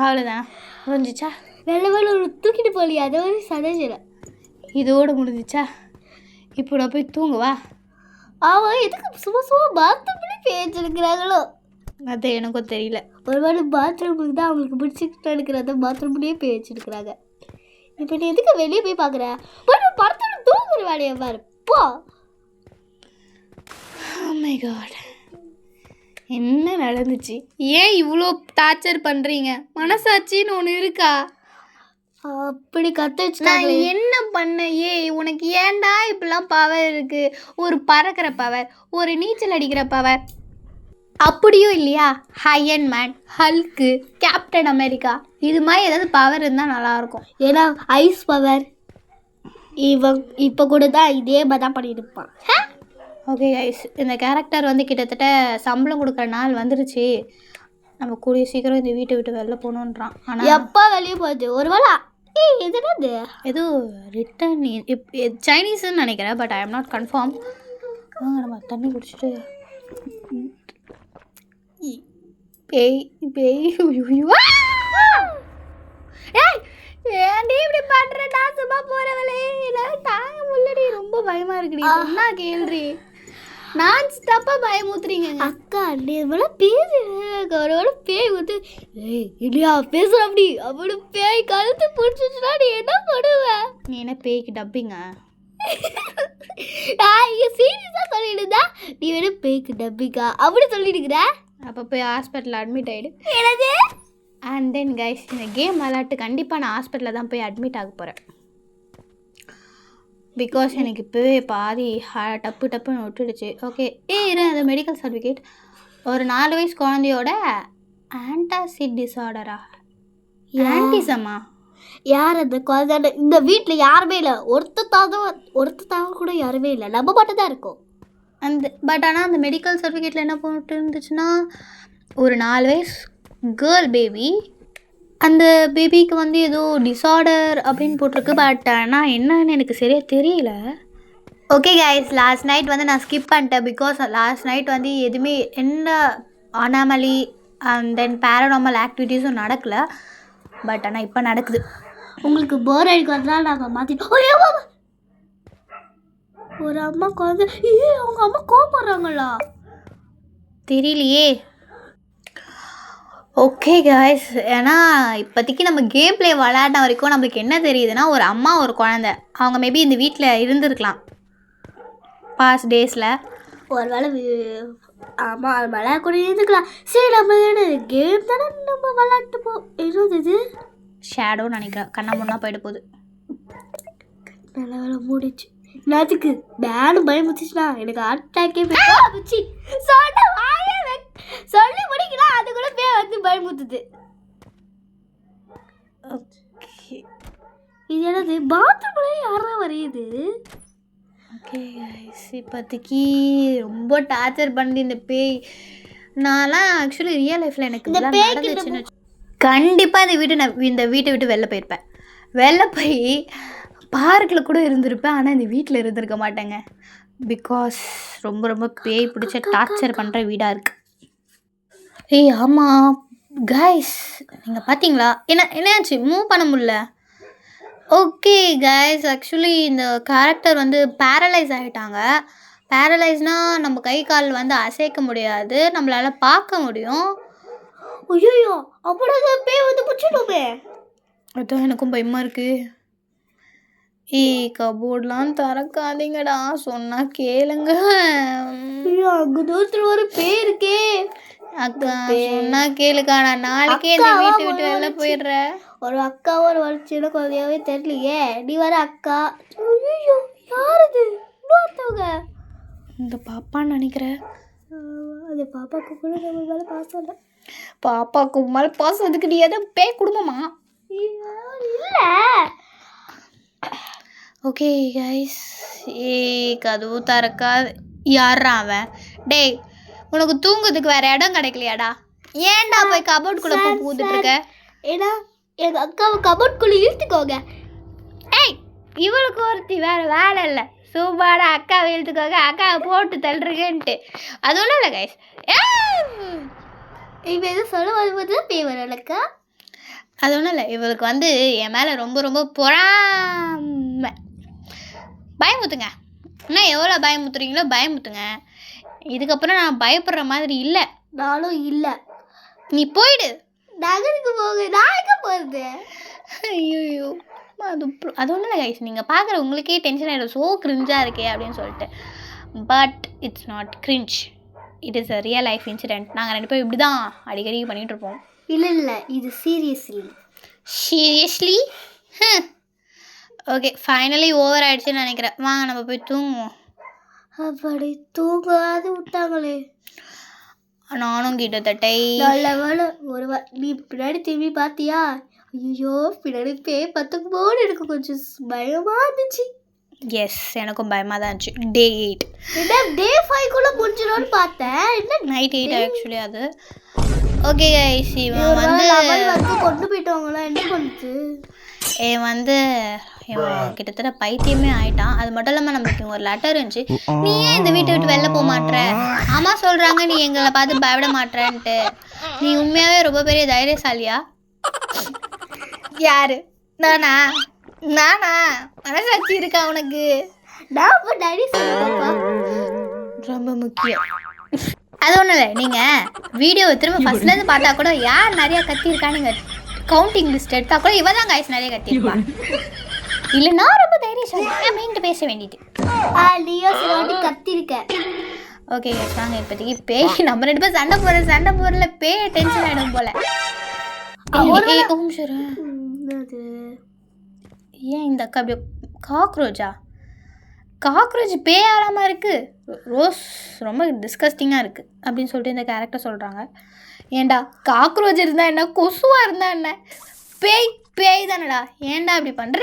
அவ்வளோதான் முடிஞ்சிச்சா? நல்ல வேலை ஒரு தூக்கிட்டு போலியா, அதை வந்து சந்தேகம். இதோடு முடிஞ்சிச்சா? இப்போ நான் போய் தூங்குவா. அவன் எதுக்கு சும்மா சும்மா பாத்ரூம்லேயே பேச்சிருக்கிறாங்களோ? அது எனக்கும் தெரியல. ஒருவேளை பாத்ரூமுக்கு தான் அவங்களுக்கு பிடிச்சிட்டு இருக்கிறத பாத்ரூம்லேயே பேச்சிருக்கிறாங்க. இப்போ நீ எதுக்கு வெளியே போய் பார்க்குற? படத்தோட தூங்குற வேலையை பாரு போ. Oh my god, என்ன நடந்துச்சு? ஏன் இவ்வளோ டார்ச்சர் பண்ணுறீங்க? மனசாட்சின்னு ஒன்று இருக்கா? அப்படி கத்த நான் வச்சுட்டாங்க. என்ன பண்ணேன்? உனக்கு ஏன்டா இப்படிலாம் பவர் இருக்கு? ஒரு பறக்கிற பவர், ஒரு நீச்சல் அடிக்கிற பவர், அப்படியும் இல்லையா iron man, Hulk, captain America, இது மாதிரி ஏதாவது பவர் இருந்தால் நல்லாயிருக்கும். ஏன்னா ஐஸ் பவர் இவன் இப்போ கூட தான் இதே மாதிரி தான் பண்ணிட்டு இருப்பான். ஓகே கைஸ், இந்த கேரக்டர் வந்து கிட்டத்தட்ட சம்பளம் கொடுக்குற நாள் வந்துருச்சு. நம்ம கூடிய சீக்கிரம் இந்த வீட்டை விட்டு வெளில போகணுன்றான். ஆனால் எப்போ வெளியே போகுது ஒரு வேளை இது என்னது ஏதோ ரிட்டன் சைனீஸ்ன்னு நினைக்கிறேன், but I am not confirm. நம்ம தண்ணி குடிச்சிட்டு பேய் பேய் ஏன்டி இப்படி பண்ற? நான் சும்மா போறவளே, என்னால தாங்க முடியலடி, ரொம்ப பயமா இருக்குடி. சொன்னா கேள்றி, நான் ஸ்டப்பா பயமுத்துறீங்க. அக்கா நீ இவ்வளோ பேசுறேன் ஒரு வேளை பேய் வந்து இல்லையா பேசுற அப்படி பேய் கழுத்து பிடிச்சிச்சுன்னா நீ என்ன பண்ணுவ? நீ என்ன பேய்க்கு டப்பிங்க? நான் இங்கே சீரியஸாக சொல்லிட்டு இருந்தா நீ வேணா பேய்க்கு டப்பிக்கா அப்படி சொல்லிட்டு இருக்கிற. அப்போ போய் ஹாஸ்பிட்டலில் அட்மிட் ஆகிடு. என்னது? அண்ட் தென் கைஸ், இந்த கேம் விளாட்டு கண்டிப்பாக நான் ஹாஸ்பிட்டலில் தான் போய் அட்மிட் ஆக போகிறேன். பிகாஸ் எனக்கு இப்போவே பாதி டப்புன்னு விட்டுடுச்சு. ஓகே இரு, அது மெடிக்கல் சர்டிஃபிகேட். ஒரு 4 வயசு குழந்தையோட ஆன்டாசிட் டிஸார்டரா? ஆன்டிசமா? யார் அந்த குழந்தை? இந்த வீட்டில் யாருமே இல்லை. ஒருத்தாவது கூட யாருமே இல்லை. நம்ம மட்டும் தான் இருக்கோம். பட் ஆனால் அந்த மெடிக்கல் சர்டிஃபிகேட்டில் என்ன போட்டு இருந்துச்சுன்னா, ஒரு 4 வயசு கேர்ள் பேபி, அந்த பேபிக்கு வந்து ஏதோ டிஸார்டர் அப்படின்னு போட்டிருக்கு. பட் ஆனால் என்னன்னு எனக்கு சரியாக தெரியல. ஓகே கைஸ், லாஸ்ட் நைட் வந்து நான் ஸ்கிப் பண்ணிட்டேன். பிகாஸ் லாஸ்ட் நைட் வந்து எதுவுமே எந்த அனாமலி அண்ட் தென் பேரனாமல் ஆக்டிவிட்டீஸும் நடக்கலை. பட் ஆனால் இப்போ நடக்குது. உங்களுக்கு போர் அடிக்கிறதுனால நாங்கள் மாற்றிட்டோம். ஒரு அம்மா குழந்தை அவங்க அம்மா கோபப்படுறாங்களா தெரியலையே. ஓகே காய்ஸ், ஏன்னா இப்போதைக்கு நம்ம கேம் பிளே விளையாடின வரைக்கும் நம்மளுக்கு என்ன தெரியுதுன்னா, ஒரு அம்மா ஒரு குழந்தை அவங்க மேபி இந்த வீட்டில் இருந்திருக்கலாம் பாஸ்ட் டேஸில். ஒரு வேளை ஆமாம் அது விளையாட கூட இருந்துக்கலாம். சரி நம்ம கேம் தானே நம்ம விளையாட்டு என்னது இது ஷேடோன்னு நினைக்கிறேன். கண்ணா முன்னா போயிட்டு போகுது. நல்ல வேலை மூடிச்சு. நேற்றுக்கு பேனும் பயமுச்சுன்னா எனக்கு அட்டாக்கே போச்சு. சொல்லி முடிக்கலாம் அது கூட பேர் வந்து பயமுத்துது. ஓகே, இது என்னது பாத்ரூம்ல யாரா வரையுது? ஓகே கைஸ், இப்போதைக்கு ரொம்ப டார்ச்சர் பண்ணி இந்த பேய். நான்லாம் ஆக்சுவலி ரியல் லைஃப்பில் எனக்கு இந்த இதெல்லாம் நடந்துச்சுன்னு கண்டிப்பாக இந்த வீட்டை விட்டு வெளில போயிருப்பேன். வெளில போய் பார்க்கில் கூட இருந்திருப்பேன். ஆனால் இந்த வீட்டில் இருந்திருக்க மாட்டேங்க. பிகாஸ் ரொம்ப ரொம்ப பேய் பிடிச்ச டார்ச்சர் பண்ணுற வீடாக இருக்குது. ஆமாம் கைஸ், நீங்கள் பார்த்தீங்களா என்னாச்சு மூவ் பண்ண முடியல? ஓகே கைஸ், ஆக்சுவலி இந்த கேரக்டர் வந்து பேரலைஸ் ஆகிட்டாங்க. பேரலைஸ்னால் நம்ம கை கால் வந்து அசைக்க முடியாது, நம்மளால் பார்க்க முடியும். ஐயோ அப்படியே பேய் வந்து பிடிச்சிடுமே. அதான் எனக்கும் பயமாக இருக்குது. கபோர்ட்லாம் திறக்காதீங்கடா, சொன்னால் கேளுங்க. அங்கே தூரத்தில் ஒரு பேய் இருக்கே. அக்கா சொன்னா கேளுக்கா, நான் நாளைக்கே இந்த வீட்டை விட்டு வெளில போயிடுறேன். ஒரு அக்கா ஒரு சின்ன குழந்தையாவே தெரியலையே. நீ வர அக்கா. ஐயோ யார் இது? இன்னொருத்தவங்க இந்த பாப்பான்னு நினைக்கிறேன். அந்த பாப்பாவுக்கு கூட நம்ம மேலே பாசம் இல்லை. பாப்பாவுக்கு மேலே பாசம் அதுக்கு நீ எதுவும் பேய் குடும்பமா? இல்லை. ஓகே கைஸ், கதவு திறக்காது. யாரா அவன்? டேய், உனக்கு தூங்குறதுக்கு வேற இடம் கிடைக்கலையாடா? ஏன்டா போய் கபோர்டுக்குள்ளே போய் பூந்துட்டு இருக்க? ஏன்னா எங்கள் அக்காவை கபோர்டுக்குள்ளே இழுத்துக்கோங்க. ஏய், இவளுக்கு ஒருத்தி வேற வேலை இல்லை. சூப்பாடா அக்காவை இழுத்துக்கோங்க, அக்காவை போட்டு தள்ளுறேன்ட்டு. அது ஒன்றும் இல்லை கைஸ். இப்போ எதுவும் சொல்ல வரும்போது பேய் வரலக்கா. அது ஒன்றும் இல்லை, இவளுக்கு வந்து என் மேலே ரொம்ப ரொம்ப பொறாமை. பயமுத்துங்க, இன்னும் எவ்வளோ பயமுத்துறீங்களோ பயமுத்துங்க. இதுக்கப்புறம் நான் பயப்படுற மாதிரி இல்லை. நானும் இல்லை. நீ போயிடு. நகருக்கு போக நான் எங்கே போகிறது? ஐயோ, அது ஒன்றும் இல்லை கைஸ், நீங்கள் பார்க்குற உங்களுக்கே டென்ஷன் ஆகிடும். ஸோ கிரிஞ்சாக இருக்கே அப்படின்னு சொல்லிட்டு. But it's not cringe. It is a real life incident. நாங்கள் 2 பேரும் இப்படி தான் அடிக்கடி பண்ணிகிட்ருப்போம். இல்லை இது seriously. Seriously? Okay, finally over ஆகிடுச்சுன்னு நினைக்கிறேன். வாங்க நம்ம போய் தூங்குவோம். அப்படி தூங்காது விட்டாங்களே. நானும் கிட்டத்தட்ட நல்ல வேலை நீ பின்னாடி திரும்பி பார்த்தியா? ஐயோ பின்னாடி பேய் பத்துக்குமோன்னு எனக்கு கொஞ்சம் பயமாக இருந்துச்சு. எஸ், எனக்கும் பயமாக தான் இருந்துச்சு. டே 8 டே 5 முடிஞ்சிடும்னு பார்த்தேன். என்ன நைட் 8 ஆக்சுவலி அது. ஓகே கைஸ், இவன் வந்து கொண்டு போயிட்டவங்களா என்ன பண்ணுச்சு? இவன் கிட்டத்தட்ட பைத்தியமே ஆயிட்டான். அது மட்டும் இல்லாமல் நம்மளுக்கு ஒரு லெட்டர் இருந்துச்சு. நீ ஏன் இந்த வீட்டை விட்டு வெளில போக மாட்ற? அம்மா சொல்கிறாங்க நீ எங்களை பார்த்து பயப்பட மாட்டேன்ட்டு. நீ உண்மையாகவே ரொம்ப பெரிய தைரியசாலியா? யாரு? நானா மனசாட்சி இருக்கா உனக்கு? நான் டைரி சொல்லுவாப்பா, ரொம்ப முக்கியம். அது ஒன்றும் இல்லை, நீங்கள் வீடியோவை திரும்ப ஃபஸ்ட்லேருந்து பார்த்தா கூட யார் நிறையா கத்தியிருக்கா நீங்கள் கவுண்டிங் லிஸ்ட் எடுத்தால் கூட இவ தான் கைஸ் நிறைய கத்தியிருப்பா. இல்லை நான் ரொம்ப தைரியசாலி மீன்ட்டு பேச வேண்டியது. நீயோ சில கத்திருக்கேன். ஓகே கைஸ், வாங்க இப்போதைக்கு பேய் நம்ம 2 பேரும் சண்டை போடல பேய் டென்ஷன் ஆகிடும் போல. ஏன் இந்த அக்கா அப்படியே காக்ரோச் பேய் ஆளாமல் இருக்குது. ரோஸ் ரொம்ப டிஸ்கஸ்டிங்காக இருக்குது அப்படின்னு சொல்லிட்டு இந்த கேரக்டர் சொல்கிறாங்க. ஏண்டா காக்ரோச் இருந்தால் என்ன, கொசுவாக இருந்தால் என்ன, பேய் தானடா, ஏண்டா இப்படி பண்ணுற?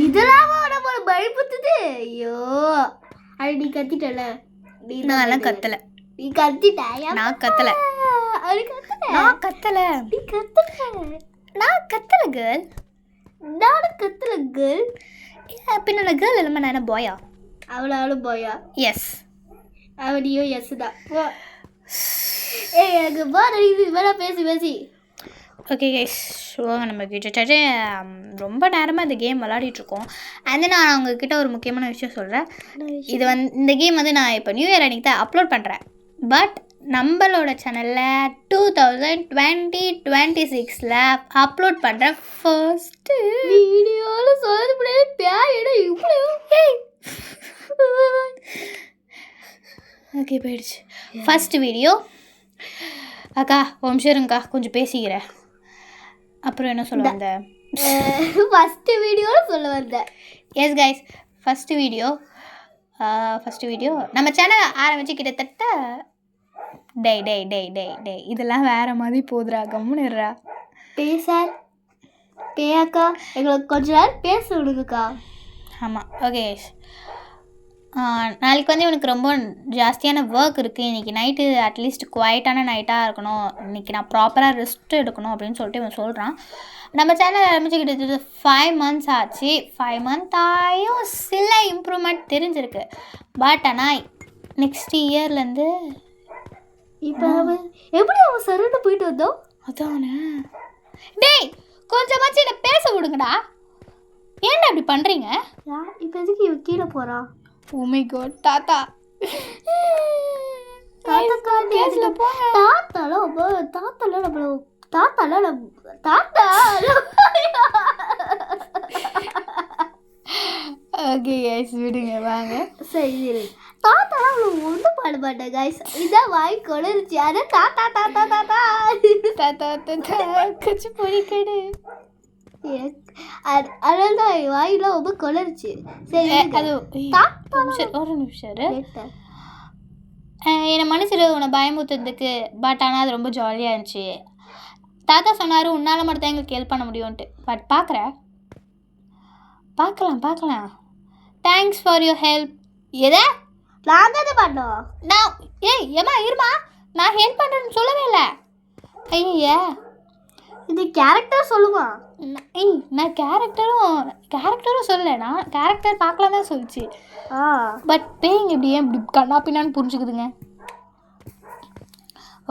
இதெல்லாம் நம்ம பயப்படுத்துது. ஐயோ அது நீ கத்திட்டல. நான் கத்தலை. நீ கத்திட்டாயா? நான் கத்தலை கேர்ள். நானும் கத்தல கேர்ள். பின்ன கேர்ள் இல்லாமல் நான் என்ன பாயா? அவளும் பாயா? எஸ். அவனையும் எஸ் தான். எனக்கு பாரு இது வேணா பேசி. ஓகே கைஸ், வாங்க நம்ம கிட்டத்தட்ட ரொம்ப நேரமாக இந்த கேம் விளையாடிட்டுருக்கோம். அண்ட் நான் அவங்கக்கிட்ட ஒரு முக்கியமான விஷயம் சொல்கிறேன். இந்த கேம் வந்து நான் இப்போ நியூ இயர் அன்றைக்கி தான் அப்லோட் பண்ணுறேன். பட் நம்மளோட சேனலில் 2026 அப்லோட் பண்ணுறேன். ஃபர்ஸ்ட்டு வீடியோவில் சொல்லுறது முடியாது பேயிடும் இப்படி. ஓகே போயிடுச்சு. ஃபஸ்ட்டு வீடியோ அக்கா வம்சருங்கக்கா கொஞ்சம் பேசிக்கிறேன். அப்புறம் என்ன சொல்ல வந்தேன்? ஃபஸ்ட்டு வீடியோவில் சொல்ல வந்தேன். எஸ் கைஸ், ஃபஸ்ட்டு வீடியோ நம்ம சேனல் ஆரம்பித்து கிட்டத்தட்ட டே இதெல்லாம் வேறு மாதிரி போதுரா, கம்முன்னுறா. பேயாக்கா எங்களுக்கு கொஞ்ச நேரம் பேச விடுங்கக்கா. ஆமாம். ஓகே, நாளைக்கு வந்து இவனுக்கு ரொம்ப ஜாஸ்தியான ஒர்க் இருக்குது. இன்றைக்கி நைட்டு அட்லீஸ்ட் குவைட்டான நைட்டாக இருக்கணும், இன்றைக்கி நான் ப்ராப்பராக ரெஸ்ட் எடுக்கணும் அப்படின்னு சொல்லிட்டு இவன் சொல்கிறான். நம்ம சேனல் ஆரம்பிச்சுக்கிட்டு 5 months ஆச்சு. 5 month ஆயும் சில இம்ப்ரூவ்மெண்ட் தெரிஞ்சிருக்கு. பட் ஆனால் நெக்ஸ்ட் இயர்லேருந்து இப்போ எப்படி அவன் சருன்னு போயிட்டு வந்தோம்? அதானே. டேய் கொஞ்சமாச்சு என்ன பேச விடுங்கடா, ஏன்டா இப்படி பண்ணுறீங்க? இப்போ எதுக்கு இவன் கீழே போகிறான்? ஓ மை காட், தாத்தா ஓகே கைஸ் விடுங்க வாங்க. சரி தாத்தாலாம் அவ்வளோ ஒன்றும் பாட மாட்டேன் கைஸ். இதான் வாய் கொலருச்சு. அதான் தாத்தா தாத்தா தாத்தா தாத்தா தாத்தா கச்சி பொறிக்கடு. அதனால்தான் வாயெல்லாம் ரொம்ப கொலருச்சு. சரி அது ஒரு நிமிஷம் என்னை மனுஷரு உன்னை பயமுத்துறதுக்கு. பட் ஆனால் அது ரொம்ப ஜாலியாக இருந்துச்சு. தாத்தா சொன்னார் உன்னால் மட்டும் தான் எங்களுக்கு ஹெல்ப் பண்ண முடியும்ன்ட்டு. பட் பார்க்கலாம். Thanks for your help. எதை நாங்கள் தான் பண்ணோம். நான் ஏம்மா இருமா, நான் ஹெல்ப் பண்ணுறேன்னு சொல்லவே இல்லை. ஐயா இது கேரக்டர் சொல்லுமா? நான் கேரக்டரும் சொல்லலை. நான் கேரக்டர் பார்க்கலாம் தான் சொல்லிச்சு. பட் பேய்ங்க இப்படி ஏன் இப்படி கண்ணா பின்னான்னு புரிஞ்சுக்குதுங்க.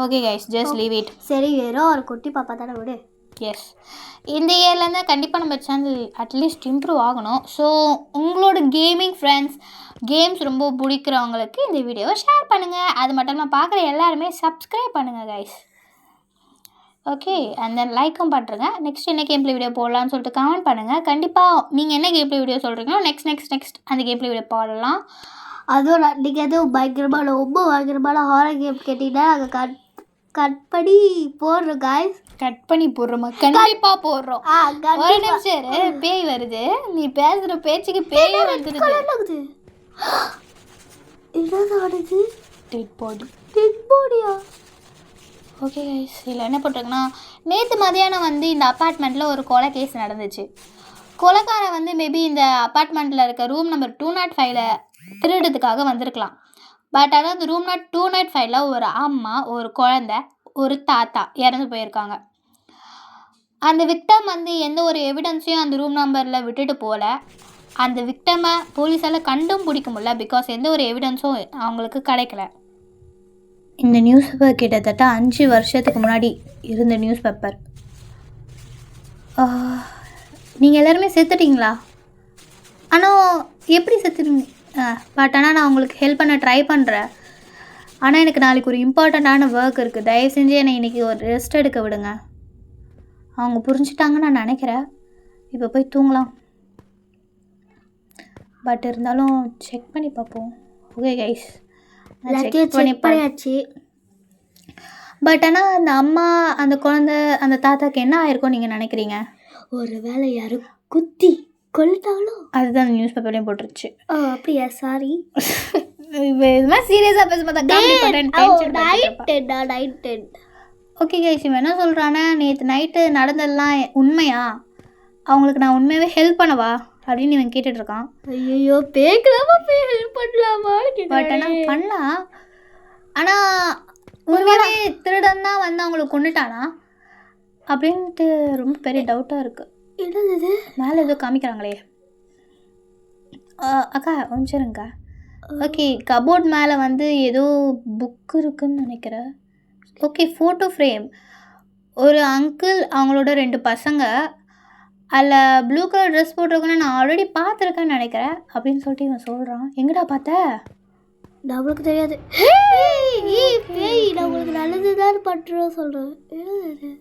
Okay guys, just leave it. சரி வேறோ ஒரு குட்டி பாப்பா தானே விடு. எஸ், இந்த இயர்லேருந்து கண்டிப்பாக நம்ம சேனல் அட்லீஸ்ட் இம்ப்ரூவ் ஆகணும். ஸோ உங்களோட கேமிங் ஃப்ரெண்ட்ஸ், கேம்ஸ் ரொம்ப பிடிக்கிறவங்களுக்கு இந்த வீடியோவை ஷேர் பண்ணுங்கள். அது மட்டும் இல்லாமல் பார்க்குற எல்லாருமே சப்ஸ்கிரைப் பண்ணுங்கள் கைஸ். ஓகே, அண்ட் தென் லைக்கும் பண்ணுறேங்க. நெக்ஸ்ட் என்ன கேம் ப்ளே வீடியோ போடலான்னு சொல்லிட்டு கமெண்ட் பண்ணுங்கள். கண்டிப்பாக நீங்கள் என்ன கேம் ப்ளே வீடியோ சொல்கிறீங்களோ நெக்ஸ்ட் அந்த கேம் ப்ளே வீடியோ போடலாம். அதுவும் நீங்கள் எதுவும் பயங்கரமான ரொம்ப பயங்கரமான ஹாரர் கேம் கேட்டிங்கன்னா நாங்கள் கட் பண்ணி போடுறோம் காய்ஸ். கட் பண்ணி போடுறோமா? கண்டிப்பாக போடுறோம். ஒரு கண்டிப்பா. நிமிஷம் இரு, பேய் வருது. நீ பேசுகிற பேச்சுக்கு பேயே வந்துடுது. ஆகுது என்னது ஆடுது? Dead body. டெட் பாடியா? ஓகே கைஸ், இதில் என்ன போட்டிருக்குன்னா, நேற்று மதியானம் வந்து இந்த அப்பார்ட்மெண்ட்டில் ஒரு கொலை கேஸ் நடந்துச்சு. கொலைக்காரன் வந்து மேபி இந்த அப்பார்ட்மெண்ட்டில் இருக்க ரூம் நம்பர் 205 திருடுறதுக்காக வந்திருக்கலாம். பட் ஆனால் அந்த ரூம் 205 ஒரு அம்மா, ஒரு குழந்தை, ஒரு தாத்தா இறந்து போயிருக்காங்க. அந்த விக்டம் வந்து எந்த ஒரு எவிடன்ஸையும் அந்த ரூம் நம்பரில் விட்டுட்டு போகல. அந்த விக்டமை போலீஸால் கண்டும் பிடிக்க முடியல. பிகாஸ் எந்த ஒரு எவிடன்ஸும் அவங்களுக்கு கிடைக்கல. இந்த நியூஸ் பேப்பர் கிட்டத்தட்ட 5 வருஷத்துக்கு முன்னாடி இருந்த நியூஸ் பேப்பர். நீங்கள் எல்லாருமே செத்துட்டீங்களா? ஆனால் எப்படி செத்துட்டீங்க? பட் ஆனால் நான் உங்களுக்கு ஹெல்ப் பண்ண ட்ரை பண்ணுறேன். ஆனால் எனக்கு நாளைக்கு ஒரு இம்பார்ட்டண்ட்டான ஒர்க் இருக்குது. தயவு செஞ்சு என்னை இன்றைக்கி ஒரு ரெஸ்ட் எடுக்க விடுங்க. அவங்க புரிஞ்சுட்டாங்கன்னு நான் நினைக்கிறேன். இப்போ போய் தூங்கலாம். பட் இருந்தாலும் செக் பண்ணி பார்ப்போம். ஓகே கைஸ், செக் பண்ணியாச்சு. பட் ஆனால் அந்த அம்மா, அந்த குழந்தை, அந்த தாத்தாக்கு என்ன ஆயிருக்கும் நீங்கள் நினைக்கிறீங்க? ஒரு வேளை யாரும் குத்தி கொல்லிட்டாங்களோ? அதுதான் அந்த நியூஸ் பேப்பர்லேயும் போட்டுருச்சு. அப்படியா? சாரி. இது மாதிரி சீரியஸாக பேசும்போது ஓகே கைஸ், இவன் என்ன சொல்கிறானே, நேற்று நைட்டு நடந்ததெல்லாம் உண்மையா? அவங்களுக்கு நான் உண்மையாகவே ஹெல்ப் பண்ணவா அப்படின்னு இவன் கேட்டுட்ருக்கான். ஐயோ, பேக்கலாமா? போய் ஹெல்ப் பண்ணலாமா? பட் ஆனால் பண்ணலாம். ஆனால் உண்மையாகவே திருடன் தான் வந்து அவங்களுக்கு கொண்டுட்டானா அப்படின்ட்டு ரொம்ப பெரிய டவுட்டாக இருக்குது. என்னது மேலே ஏதோ காமிக்கிறாங்களே. அக்கா கொஞ்சிருங்க. ஓகே, கபோர்ட் மேலே வந்து ஏதோ புக் இருக்குன்னு நினைக்கிறேன். Okay, photo frame. ஒரு அங்கிள், அவங்களோட 2 பசங்க, அதில் ப்ளூ கலர் ட்ரெஸ் போட்டிருக்கோன்னு நான் ஆல்ரெடி பார்த்துருக்கேன்னு நினைக்கிறேன் அப்படின்னு சொல்லிட்டு இவன் சொல்கிறான். எங்கடா பார்த்த? நம்மளுக்கு தெரியாது. பேய், நான் உங்களுக்கு நல்லது தான் பண்ணுறோம் சொல்கிறேன். என்னது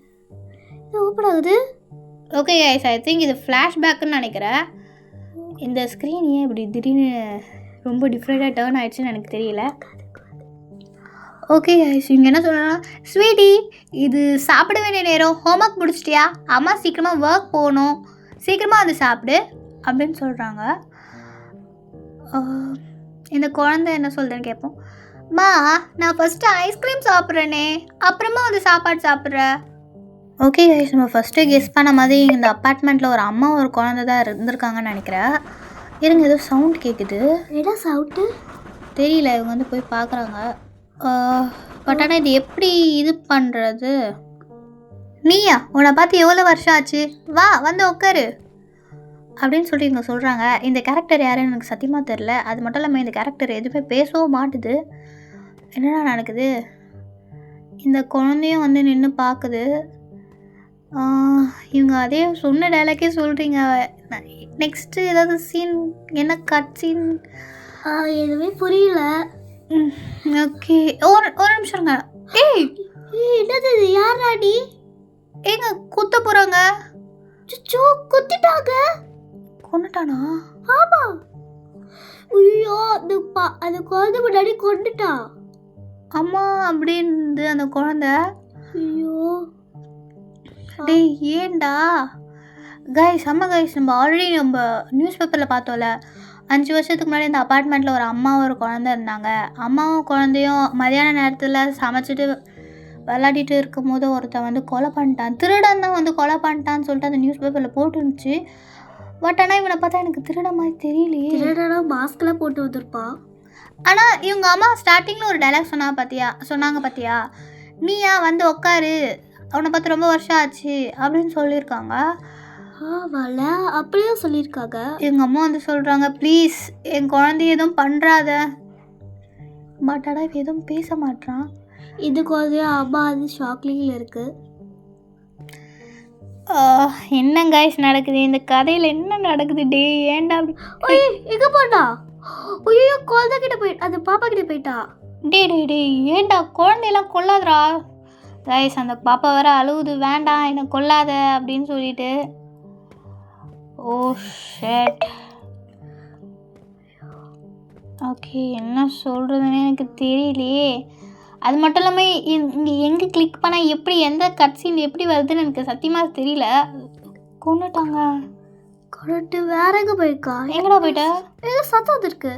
ஓப்பன் ஆகுது? ஓகே கைஸ், ஐ திங்க் இது ஃப்ளாஷ்பேக்குன்னு நினைக்கிறேன். இந்த ஸ்க்ரீன் ஏன் இப்படி திடீர்னு ரொம்ப டிஃப்ரெண்ட்டாக டேர்ன் ஆகிடுச்சுன்னு எனக்கு தெரியல. ஓகே கைஸ், இங்கே என்ன சொல்கிறேன்னா, ஸ்வீட்டி இது சாப்பிட வேண்டிய நேரம், ஹோம்ஒர்க் முடிச்சிட்டியா? அம்மா சீக்கிரமாக ஒர்க் போகணும், சீக்கிரமாக வந்து சாப்பிடு அப்படின்னு சொல்கிறாங்க. இந்த குழந்தை என்ன சொல்கிறேன்னு கேட்போம். மா, நான் ஃபஸ்ட்டு ஐஸ்கிரீம் சாப்பிட்றேனே, அப்புறமா வந்து சாப்பாடு சாப்பிட்றேன். ஓகே கைஸ், நம்ம ஃபஸ்ட்டு கெஸ் பண்ண மாதிரி இந்த அப்பார்ட்மெண்ட்டில் ஒரு அம்மா, ஒரு குழந்தை தான் இருந்திருக்காங்கன்னு நினைக்கிறேன். இருங்க, ஏதோ சவுண்ட் கேட்குது. என்ன சவுண்டு தெரியல. இவங்க வந்து போய் பார்க்குறாங்க. பட் ஆனால் இது எப்படி இது பண்ணுறது? நீயா? உன்னை பார்த்து எவ்வளோ வருஷம் ஆச்சு? வா வந்து உட்காரு அப்படின்னு சொல்லிட்டு இவங்க சொல்கிறாங்க. இந்த கேரக்டர் யாருன்னு எனக்கு சத்தியமாக தெரில. அது மட்டும் இல்லாமல் இந்த கேரக்டர் எதுவுமே பேசவும் மாட்டுது. என்னடா நடக்குது? இந்த குழந்தையும் வந்து நின்று பார்க்குது. இவங்க அதே சொன்ன டைலாக்கே சொல்கிறீங்க. நெக்ஸ்ட்டு ஏதாவது சீன், என்ன கட் சீன் எதுவுமே புரியல. ஓகே, ஒரு நிமிஷம்ங்க. ஏய், என்னது இது? யாராடி? ஏங்க குத்த போகிறாங்க. சுச்சோ, குத்திட்டாங்க. கொண்டுட்டானா? ஆமாம். ஐயோ, அந்த குழந்தை முன்னாடி கொண்டுட்டான். அம்மா அப்படின்னு அந்த குழந்தை. ஐயோ டேய், ஏண்டா கைஸ்? அம்மா கைஸ், நம்ம ஆல்ரெடி நம்ம நியூஸ் பேப்பரில் பார்த்தோம்ல, 5 வருஷத்துக்கு முன்னாடி இந்த அப்பார்ட்மெண்ட்டில் ஒரு அம்மா, ஒரு குழந்தை இருந்தாங்க. அம்மாவும் குழந்தையும் மதியான நேரத்தில் சமைச்சிட்டு விளையாடிட்டு இருக்கும் போது ஒருத்தன் வந்து கொலை பண்ணிட்டான். திருடன் தான் வந்து கொலை பண்ணிட்டான்னு சொல்லிட்டு அந்த நியூஸ் பேப்பரில் போட்டுருந்துச்சு. பட் ஆனால் இவனை பார்த்தா எனக்கு திருட மாதிரி தெரியலையே. திருடனா மாஸ்க்லாம் போட்டு வந்திருப்பான். ஆனால் இவங்க அம்மா ஸ்டார்டிங்கில் ஒரு டைலாக் சொன்னாங்க பார்த்தியா? நீயா வந்து உட்காரு, அவனை பார்த்து ரொம்ப வருஷம் ஆச்சு அப்படின்னு சொல்லியிருக்காங்க. ஆமால, அப்படியே சொல்லியிருக்காங்க. எங்கள் அம்மா வந்து சொல்கிறாங்க, ப்ளீஸ் என் குழந்தைய எதுவும் பண்ணுறாத. பட் ஆனால் இவன் எதுவும் பேச மாட்டான். இது குழந்தைய அம்மா அது ஷாக்லிங்கில் இருக்குது. என்ன கைஸ் நடக்குது இந்த கதையில்? என்ன நடக்குது? டே, ஏன்டா அப்படி? எங்கே போட்டா? ஐயோ, குழந்தை கிட்ட போயிட்டா, அந்த பாப்பா கிட்ட போயிட்டா. டே, ஏன்டா குழந்தையெல்லாம் கொல்லாதரா கைஸ்? அந்த பாப்பா வேற அழுகுது, வேண்டாம் என்னை கொல்லாத அப்படின்னு சொல்லிட்டு. ஓ ஷேட். ஓகே, என்ன சொல்கிறதுன்னு எனக்கு தெரியலையே. அது மட்டும் இல்லாமல் இங்கே எங்கே கிளிக் பண்ணால் எப்படி எந்த கட்சீன் எப்படி வருதுன்னு எனக்கு சத்தியமாக தெரியல. கொண்டுட்டாங்க. கொண்டுட்டு வேற எங்கே போயிருக்கா? எங்கடா போயிட்ட? ஏதோ சத்தம் இருக்கு.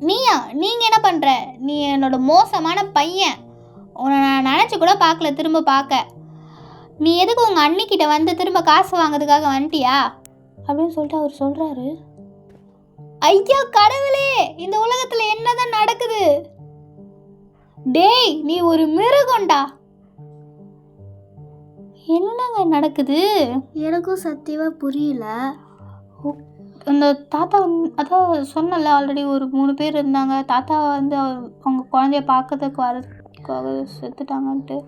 நீங்கள் என்ன பண்ணுற? நீ என்னோட மோசமான பையன். உன்னை நான் நினச்சி கூட பார்க்கல திரும்ப பார்க்க. நீ எதுக்கு உங்கள் அண்ணிக்கிட்ட வந்து திரும்ப காசு வாங்கிறதுக்காக வந்துட்டியா அப்படின்னு சொல்லிட்டு அவர் சொல்கிறாரு. ஐயா கடவுளே, இந்த உலகத்தில் என்னதான் நடக்குது? டேய், நீ ஒரு மிருகண்டா. என்னங்க நடக்குது? எனக்கும் சத்தியமாக புரியல. அந்த தாத்தா அதான் சொன்னல ஆல்ரெடி ஒரு 3 பேர் இருந்தாங்க. தாத்தா வந்து அவங்க குழந்தைய பார்க்கறதுக்கு வரதுக்காக செத்துட்டாங்கன்ட்டு.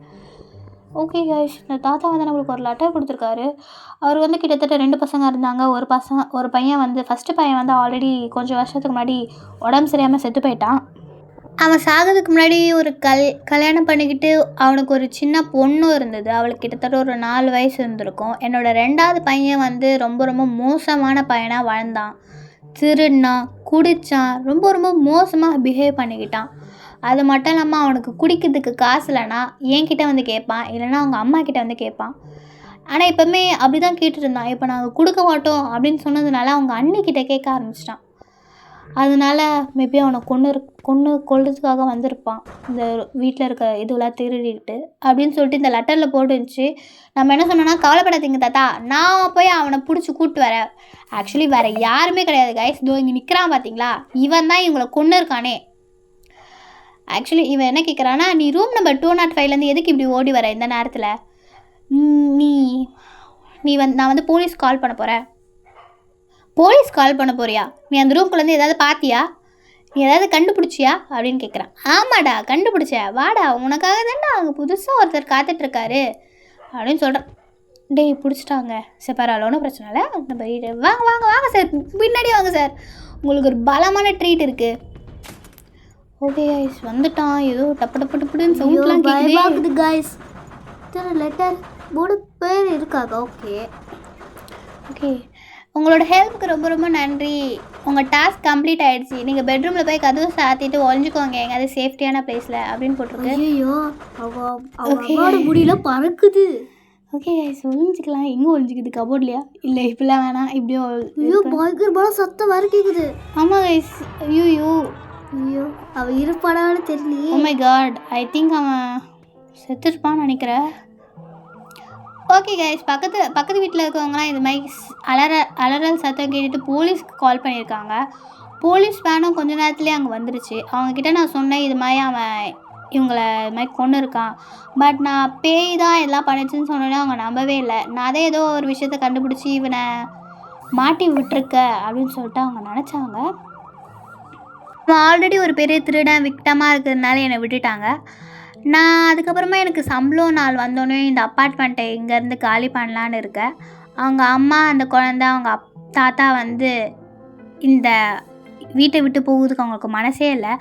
ஓகே கைஸ், இந்த தாத்தா வந்து நம்மளுக்கு ஒரு லெட்டர் கொடுத்துருக்காரு. அவர் வந்து கிட்டத்தட்ட 2 பசங்க இருந்தாங்க. ஒரு பையன் வந்து ஃபஸ்ட்டு பையன் வந்து ஆல்ரெடி கொஞ்சம் வருஷத்துக்கு முன்னாடி உடம்பு சரியாமல் செத்து போயிட்டான். அவன் சாகிறதுக்கு முன்னாடி ஒரு கல்யாணம் பண்ணிக்கிட்டு அவனுக்கு ஒரு சின்ன பொண்ணு இருந்தது. அவளுக்கு கிட்டத்தட்ட ஒரு 4 வயசு இருந்திருக்கும். என்னோடய 2வது பையன் வந்து ரொம்ப ரொம்ப மோசமான பையனாக வளர்ந்தான். திருடினான், குடித்தான், ரொம்ப ரொம்ப மோசமாக பிஹேவ் பண்ணிக்கிட்டான். அது மட்டும் இல்லாமல் அவனுக்கு குடிக்கிறதுக்கு காசு இல்லைன்னா என்கிட்ட வந்து கேட்பான், இல்லைன்னா அவங்க அம்மா கிட்ட வந்து கேட்பான். ஆனால் எப்போவுமே அப்படி தான் கேட்டுருந்தான். இப்போ நாங்கள் கொடுக்க மாட்டோம் அப்படின்னு சொன்னதுனால அவங்க அண்ணிக்கிட்ட கேட்க ஆரம்பிச்சிட்டான். அதனால மேபி அவனை கொல்றதுக்காக வந்திருப்பான். இந்த வீட்டில் இருக்க இதுவெல்லாம் திருடிட்டு அப்படின்னு சொல்லிட்டு இந்த லெட்டரில் போட்டுருந்துச்சு. நம்ம என்ன சொன்னோன்னா, கவலைப்படாதீங்க தாத்தா, நான் போய் அவனை பிடிச்சி கூப்பிட்டு வரேன். ஆக்சுவலி வேறு யாருமே கிடையாது கைஸ். இதோ இங்கே நிற்கிறான் பார்த்தீங்களா, இவன் தான் இவங்களை கொண்டு இருக்கானே. ஆக்சுவலி இவன் என்ன கேட்குறான்னா, நீ ரூம் நம்பர் 205லேருந்து எதுக்கு இப்படி ஓடி வர இந்த நேரத்தில்? நான் வந்து போலீஸ் கால் பண்ண போகிறேன். போலீஸ் கால் பண்ண போறியா? நீ அந்த ரூம்குள்ளேருந்து ஏதாவது பார்த்தியா? நீ ஏதாவது கண்டுபிடிச்சியா அப்படின்னு கேட்குறான். ஆமாடா கண்டுபிடிச்சேன், வாடா உனக்காக தானே அங்கே புதுசாக ஒருத்தர் காத்துட்ருக்காரு அப்படின்னு சொல்கிறேன். டேய் பிடிச்சிட்டாங்க, சரி பரவாயில்ல, ஒன்றும் பிரச்சனை இல்லை. அந்த மாதிரி வாங்க வாங்க வாங்க சார், பின்னாடி வாங்க சார், உங்களுக்கு ஒரு பலமான ட்ரீட் இருக்குது. ஓகே கைஸ், வந்துட்டான். ஏதோ டப்புன்னு சவுண்ட்லாம் கேட்குது கைஸ். லெட்டர் 3 பேர் இருக்காங்க. ஓகே, உங்களோட ஹெல்ப்புக்கு ரொம்ப ரொம்ப நன்றி. உங்கள் டாஸ்க் கம்ப்ளீட் ஆகிடுச்சி. நீங்கள் பெட்ரூமில் போய் கதவு சாத்திட்டு ஒழிஞ்சிக்கோங்க எங்கேயாவது சேஃப்டியான பிளேஸில் அப்படின்னு போட்டிருக்கு. ஐயோ, அவங்களோட முடியல பறக்குது. ஓகே கைஸ், ஒழிஞ்சிக்கலாம். எங்கே ஒழிஞ்சிக்குது? கபோர்ட்லையா? இல்லை இப்படிலாம் வேணாம், இப்படியோ. ஐயோ பயங்கரமான சத்தம் வர கேட்குது. ஆமாம் கைஸ். ஐயோ அவன் இருப்பானான்னு தெரியலையே. Oh my god, I think அவன் செத்துருப்பான்னு நினைக்கிறேன். ஓகே கைஸ், பக்கத்து வீட்டில் இருக்கவங்களாம் இது மாதிரி அலறல் சத்தம் கேட்டுட்டு போலீஸ்க்கு கால் பண்ணியிருக்காங்க. போலீஸ் வேனும் கொஞ்ச நேரத்துலேயே அங்கே வந்துருச்சு. அவங்கக்கிட்ட நான் சொன்னேன், இது மாதிரி அவன் இவங்களை இது மாதிரி கொண்டு இருக்கான், பட் நான் பேய் தான் எல்லாம் பண்ணிச்சுன்னு சொன்னோன்னே அவங்க நம்பவே இல்லை. நான் அதே ஏதோ ஒரு விஷயத்தை கண்டுபிடிச்சி இவனை மாட்டி விட்டுருக்க அப்படின்னு சொல்லிட்டு அவங்க நினச்சாங்க. அவன் ஆல்ரெடி ஒரு பெரிய திருடன் விக்டமாக இருக்கிறதுனால என்னை விட்டுட்டாங்க. நான் அதுக்கப்புறமா எனக்கு சம்பளம் நாள் வந்தோடனே இந்த அப்பார்ட்மெண்ட்டை இங்கேருந்து காலி பண்ணலான்னு இருக்கேன். அவங்க அம்மா, அந்த குழந்தை, அவங்க தாத்தா வந்து இந்த வீட்டை விட்டு போகிறதுக்கு அவங்களுக்கு மனசே இல்லை.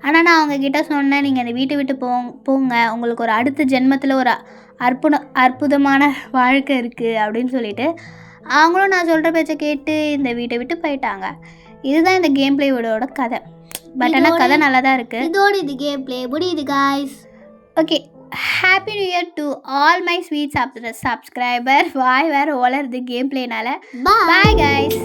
ஆனால் நான் அவங்கக்கிட்ட சொன்னேன், நீங்கள் இந்த வீட்டை விட்டு போங்க, உங்களுக்கு ஒரு அடுத்த ஜென்மத்தில் ஒரு அற்புதமான வாழ்க்கை இருக்குது அப்படின்னு சொல்லிட்டு அவங்களும் நான் சொல்கிற பேச்சை கேட்டு இந்த வீட்டை விட்டு போயிட்டாங்க. இதுதான் இந்த கேம் பிளேவோட கதை. பட் ஆனால் கதை நல்லா தான் இருக்குது. இதோட இது கேம் பிளே முடியுது guys. Okay, happy new year to all my sweet subscribers. Why வேறு வளருது கேம் பிளேனால. Bye guys.